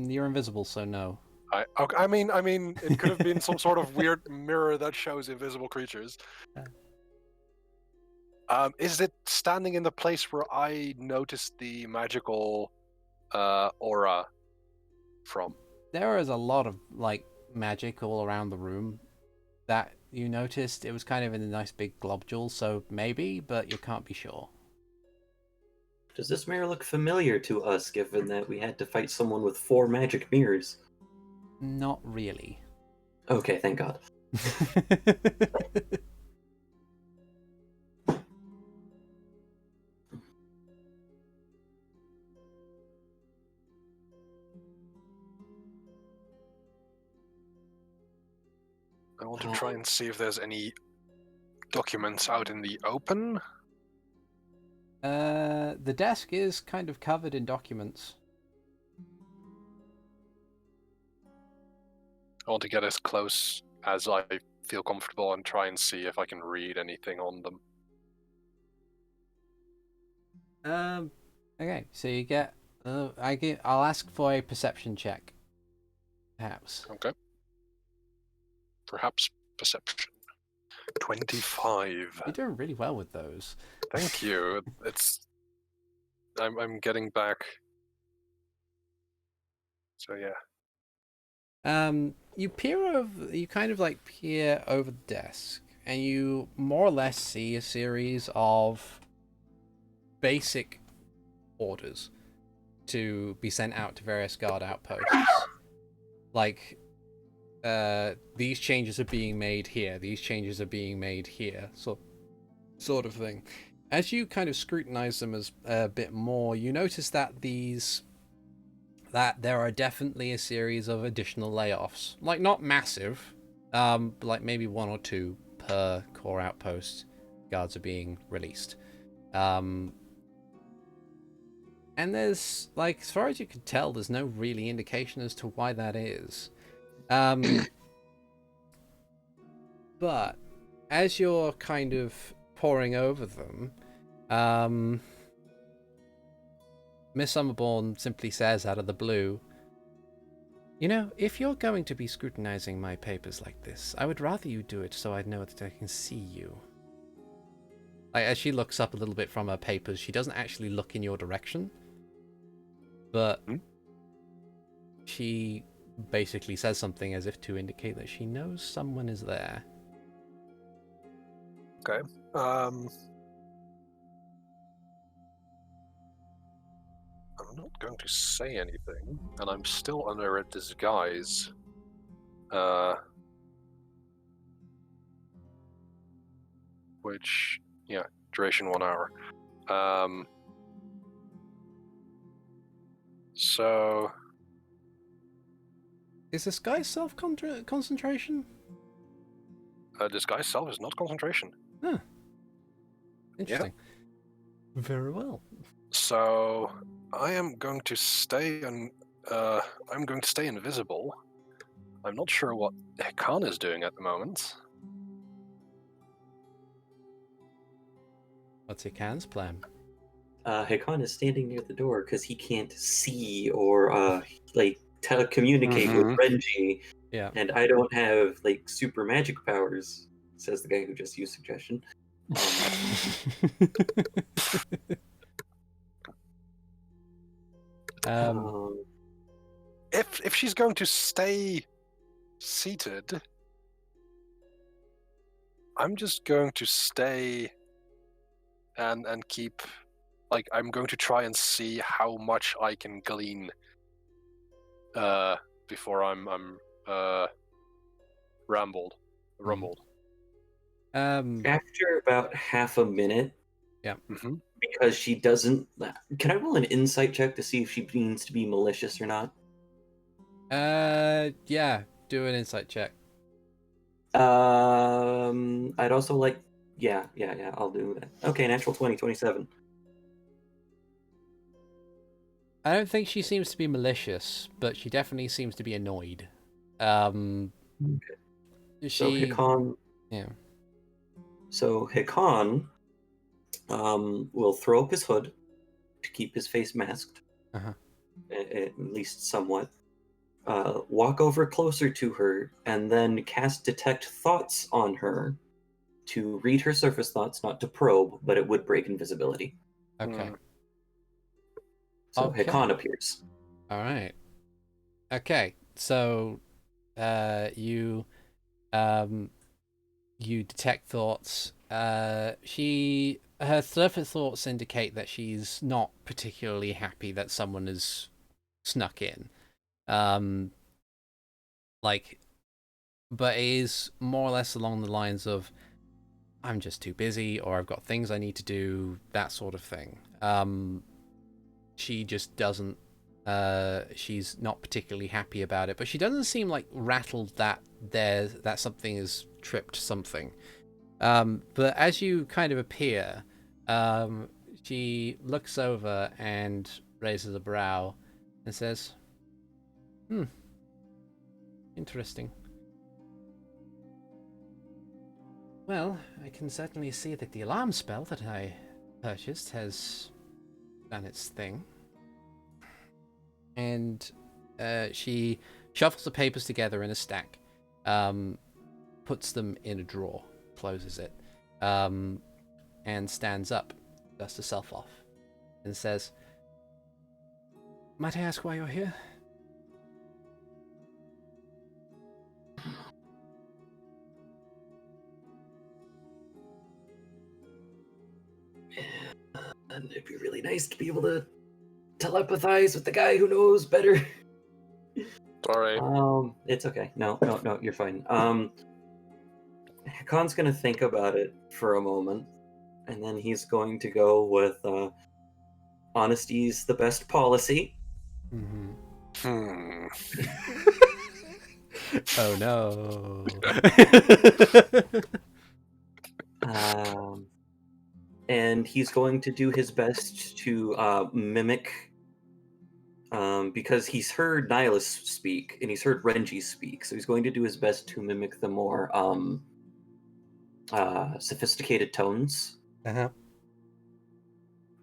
You're invisible, so no. I mean, it could have been some sort of weird mirror that shows invisible creatures. Is it standing in the place where I noticed the magical aura from? There is a lot of magic all around the room that you noticed. It was kind of in a nice big globule, so maybe, but you can't be sure. Does this mirror look familiar to us, given that we had to fight someone with 4 magic mirrors? Not really. Okay, thank God. I want to try and see if there's any documents out in the open. The desk is kind of covered in documents. I want to get as close as I feel comfortable and try and see if I can read anything on them. Okay, so you get. I'll ask for a perception check. Perhaps. Okay. Perhaps perception. 25. You're doing really well with those. Thank you. I'm getting back. So yeah. You kind of peer over the desk, and you more or less see a series of basic orders to be sent out to various guard outposts. These changes are being made here, these changes are being made here, sort of thing. As you kind of scrutinize them as a bit more, you notice that there are definitely a series of additional layoffs. Not massive, but maybe 1 or 2 per core outpost. Guards are being released. And there's, as far as you can tell, there's no really indication as to why that is. But as you're kind of poring over them, Miss Summerborne simply says out of the blue, if you're going to be scrutinizing my papers like this, I would rather you do it so I know that I can see you. As she looks up a little bit from her papers, she doesn't actually look in your direction. But she basically says something as if to indicate that she knows someone is there. Okay. I'm not going to say anything, and I'm still under a disguise. Which, yeah, duration 1 hour. So Is this guy self-concentration? disguise self is not concentration. Huh. Interesting. Very well. So I am going to stay I'm going to stay invisible. I'm not sure what Hikan is doing at the moment. What's Hikan's plan? Hikan is standing near the door because he can't see or telecommunicate with Renji, Yeah. and I don't have like super magic powers. Says the guy who just used suggestion. If she's going to stay seated, I'm just going to stay and keep, like, I'm going to try and see how much I can glean before I'm rumbled. After about half a minute, yeah, because she doesn't. Can I roll an insight check to see if she means to be malicious or not? Yeah, do an insight check. I'd also like. Yeah, I'll do that. Okay, natural 20, 27. I don't think she seems to be malicious, but she definitely seems to be annoyed. Okay. So Hikan. Yeah. So Hikan will throw up his hood to keep his face masked, at least somewhat. Walk over closer to her, and then cast Detect Thoughts on her to read her surface thoughts, not to probe, but it would break invisibility. Okay. So Hikan appears. All right. Okay. So, you detect thoughts. Her surface thoughts indicate that she's not particularly happy that someone has snuck in. But it is more or less along the lines of, I'm just too busy, or I've got things I need to do, that sort of thing. She just doesn't, she's not particularly happy about it, but she doesn't seem like rattled that something has tripped something. But as you kind of appear, she looks over and raises a brow and says, interesting. Well, I can certainly see that the alarm spell that I purchased has done its thing. And she shuffles the papers together in a stack, puts them in a drawer, closes it, and stands up, dusts herself off, and says, "Might I ask why you're here?" And it'd be really nice to be able to telepathize with the guy who knows better. Sorry. It's okay. No, you're fine. Hikan's gonna think about it for a moment, and then he's going to go with honesty's the best policy. Oh no. And he's going to do his best to mimic, because he's heard Nihilus speak and he's heard Renji speak, so he's going to do his best to mimic the more sophisticated tones.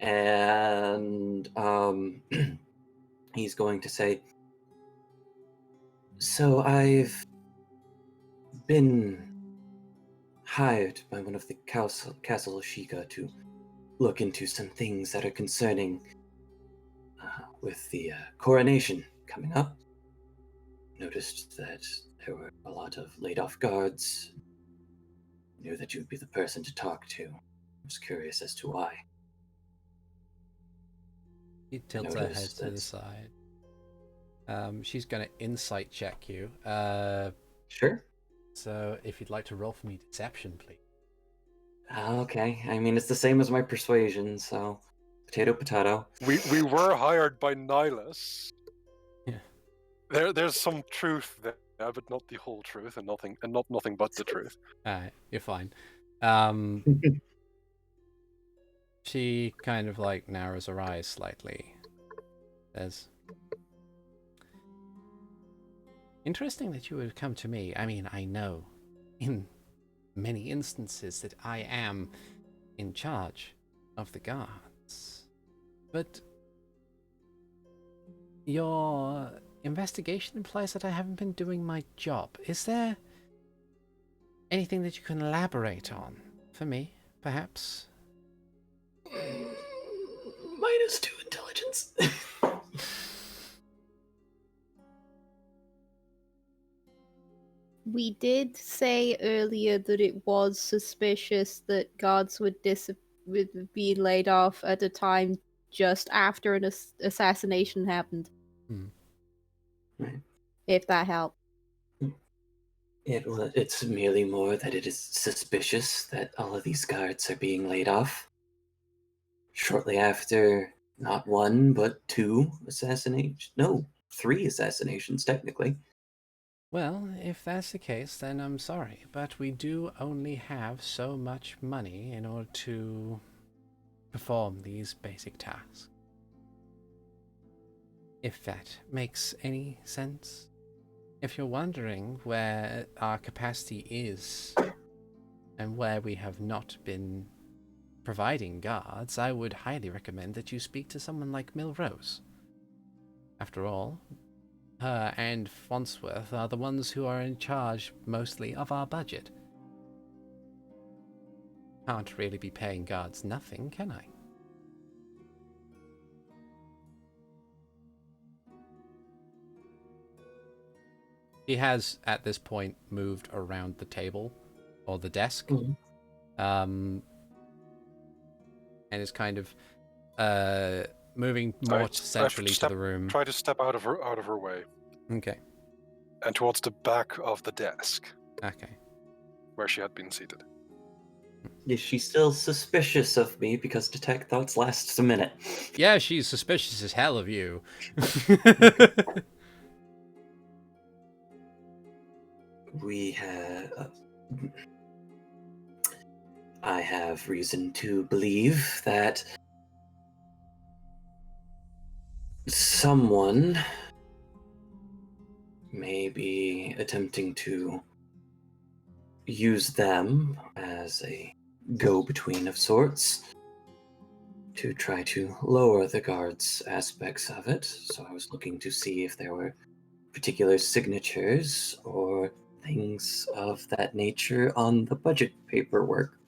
And he's going to say, "So I've been hired by one of the Castle Ashika to look into some things that are concerning with the coronation coming up. noticed that there were a lot of laid-off guards. Knew that you would be the person to talk to. I was curious as to why. She tilts her head Noticed to the that- side. She's going to insight check you. Sure. So if you'd like to roll for me deception, please. Okay. I mean, it's the same as my persuasion, so potato, potato. We were hired by Nihilus. Yeah. There's some truth there, but not the whole truth, and nothing but the truth. Alright, you're fine. She kind of like narrows her eyes slightly. Says, interesting that you would come to me. I mean, I know in many instances that I am in charge of the guards. But your investigation implies that I haven't been doing my job. Is there anything that you can elaborate on for me, perhaps? -2 intelligence. We did say earlier that it was suspicious that guards would be laid off at a time just after an assassination happened. Right. If that helped. It's merely more that it is suspicious that all of these guards are being laid off. Shortly after, not 1, but 2 assassinations. No, 3 assassinations, technically. Well, if that's the case, then I'm sorry, but we do only have so much money in order to perform these basic tasks. If that makes any sense. If you're wondering where our capacity is and where we have not been providing guards, I would highly recommend that you speak to someone like Milrose. After all, her and Farnsworth are the ones who are in charge mostly of our budget. Can't really be paying guards nothing, can I? He has, at this point, moved around the table, or the desk, and is kind of moving more centrally to the room. Try to step out of her way, Okay. and towards the back of the desk Okay. where she had been seated. Is she still suspicious of me because detect thoughts lasts a minute? Yeah, she's suspicious as hell of you. We have... I have reason to believe that someone may be attempting to use them as a go-between of sorts to try to lower the guards' aspects of it. So I was looking to see if there were particular signatures or things of that nature on the budget paperwork.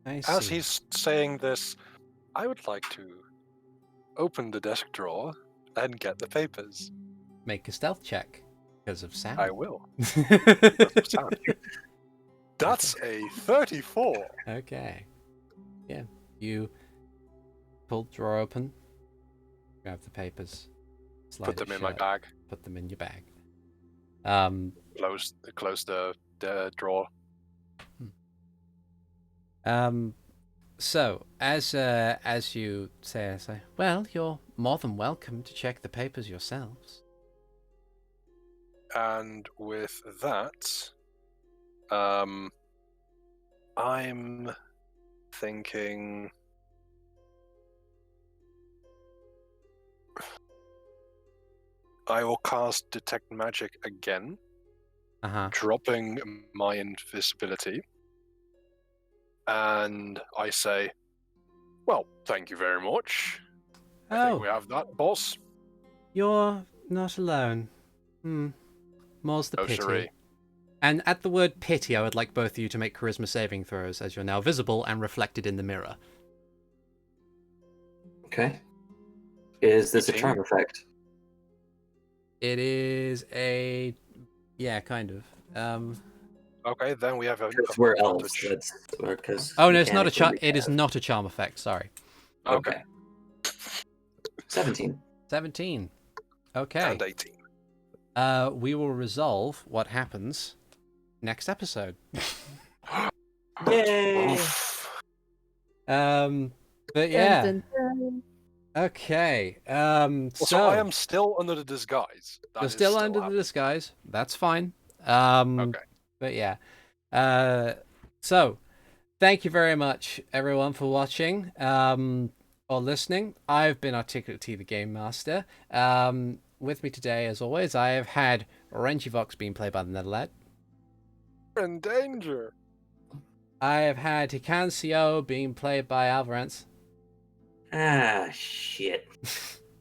I As see. he's saying this, I would like to open the desk drawer and get the papers. Make a stealth check because of sound. I will. Sound. That's a 34. Okay. Yeah. You pull the drawer open, grab the papers, slide Put them it in my shut, bag. put them in your bag. Close the drawer. So as you say, well, you're more than welcome to check the papers yourselves. And with that, I'm thinking I will cast Detect Magic again, dropping my invisibility. And I say, well, thank you very much. I think we have that, boss. You're not alone. More's the Oh, pity. sorry. And at the word pity, I would like both of you to make charisma saving throws, as you're now visible and reflected in the mirror. Okay. Is this a 18? charm effect? It is a kind of. Okay, then we have a Because we're elves. advantage. That's because. Oh no, it's not a charm. It is not a charm effect. Sorry. Okay. 17. 17. Okay. And 18. We will resolve what happens next episode. Yay! But yeah. Dun, dun, dun. Okay. So I am still under the disguise. That You're is still under the happening. disguise. That's fine. Okay. But yeah. So thank you very much, everyone, for watching or listening. I've been Articulate T, the Game Master. With me today, as always, I have had Renji Vox being played by the Netherlad. In danger. I have had Hikan Sio being played by Alvarez. Ah, shit.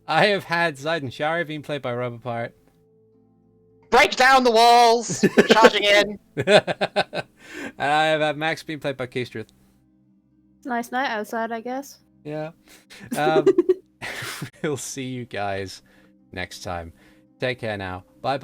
I have had Zaiden Shari being played by Robopirate. Break down the walls! Charging in! And I have had Max being played by Keistruth. Nice night outside, I guess. Yeah. We'll see you guys next time. Take care now. Bye bye.